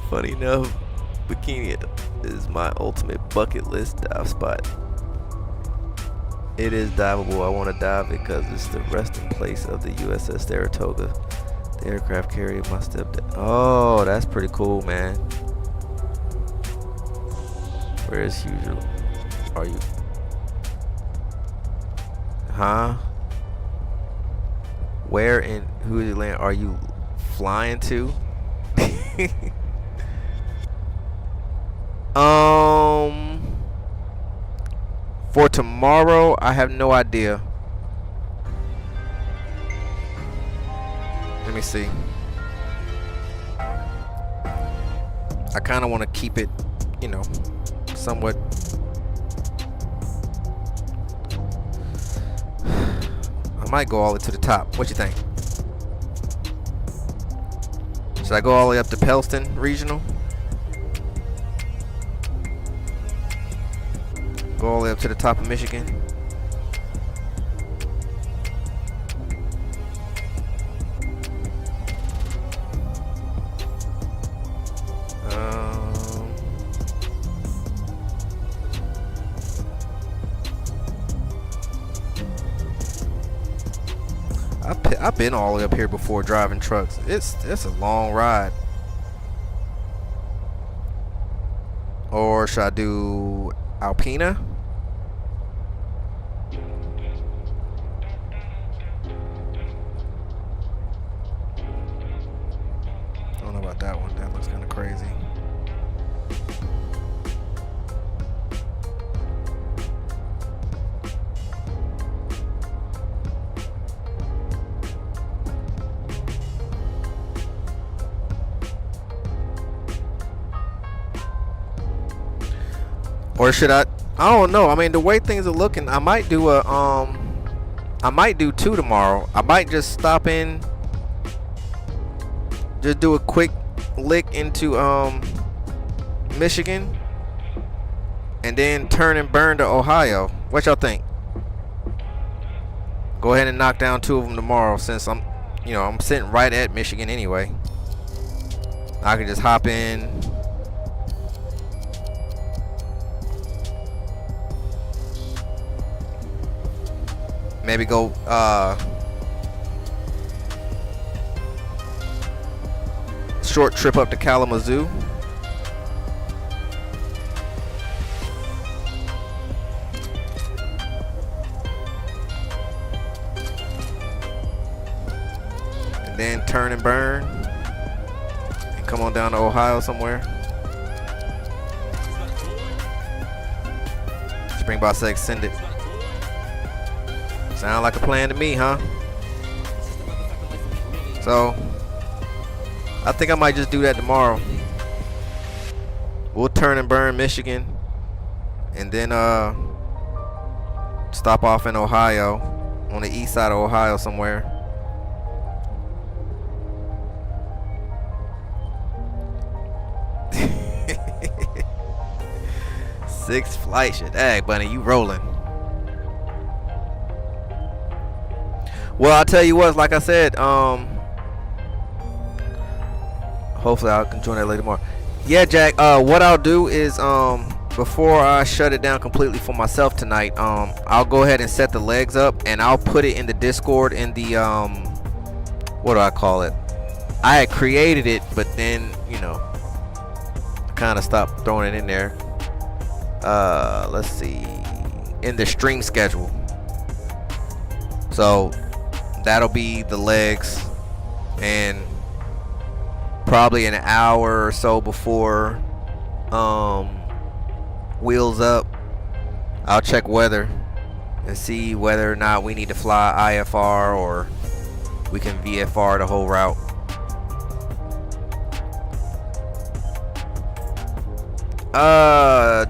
Funny enough, Bikini is my ultimate bucket list dive spot. It is diveable. I want to dive it because it's the resting place of the USS Saratoga, the aircraft carrier my stepdad. Oh, that's pretty cool, man. Where is usual? Are you? Huh? Where and who is land are you flying to? For tomorrow, I have no idea. Let me see. I kind of want to keep it, you know, somewhat. I might go all the way to the top. What you think? Should I go all the way up to Pellston Regional? Go all the way up to the top of Michigan? I've been all the way up here before driving trucks. It's a long ride. Or should I do Alpena? I don't know about that one. That looks kind of crazy. Or should I don't know. I mean, the way things are looking, I might do I might do 2 tomorrow. I might just stop in, just do a quick lick into Michigan, and then turn and burn to Ohio. What y'all think? Go ahead and knock down 2 of them tomorrow, since I'm sitting right at Michigan anyway. I can just hop in. Maybe go short trip up to Kalamazoo. And then turn and burn and come on down to Ohio somewhere. Springbot said send it. Sound like a plan to me, huh? So I think I might just do that tomorrow. We'll turn and burn Michigan, and then stop off in Ohio, on the east side of Ohio somewhere. Six flight shit. Hey, bunny, you rolling. Well, I'll tell you what, like I said, hopefully I can join that later tomorrow. Yeah, Jack, what I'll do is, before I shut it down completely for myself tonight, I'll go ahead and set the legs up, and I'll put it in the Discord in the, what do I call it? I had created it, but then, kind of stopped throwing it in there. Let's see, in the stream schedule. So that'll be the legs, and probably an hour or so before wheels up, I'll check weather and see whether or not we need to fly IFR or we can VFR the whole route.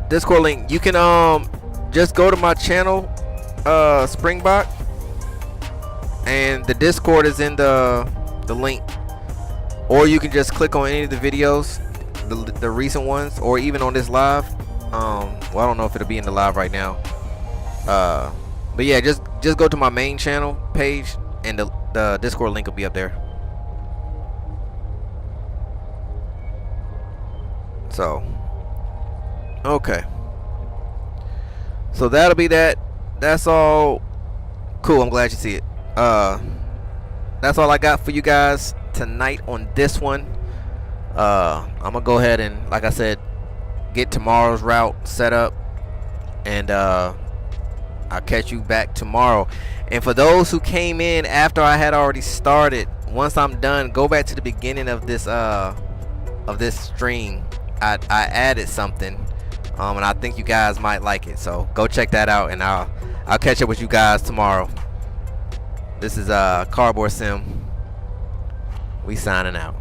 Discord link, you can just go to my channel, Springbot, and the Discord is in the link, or you can just click on any of the videos, the recent ones, or even on this live. Well, I don't know if it'll be in the live right now, but yeah, just go to my main channel page, and the Discord link will be up there. So okay, so that'll be that. That's all. Cool, I'm glad you see it. That's all I got for you guys tonight on this one. I'm gonna go ahead and, like I said, get tomorrow's route set up, and I'll catch you back tomorrow. And for those who came in after I had already started, once I'm done, go back to the beginning of this stream. I added something, and I think you guys might like it, so go check that out, and I'll catch up with you guys tomorrow. This is Cardboard Sim. We signing out.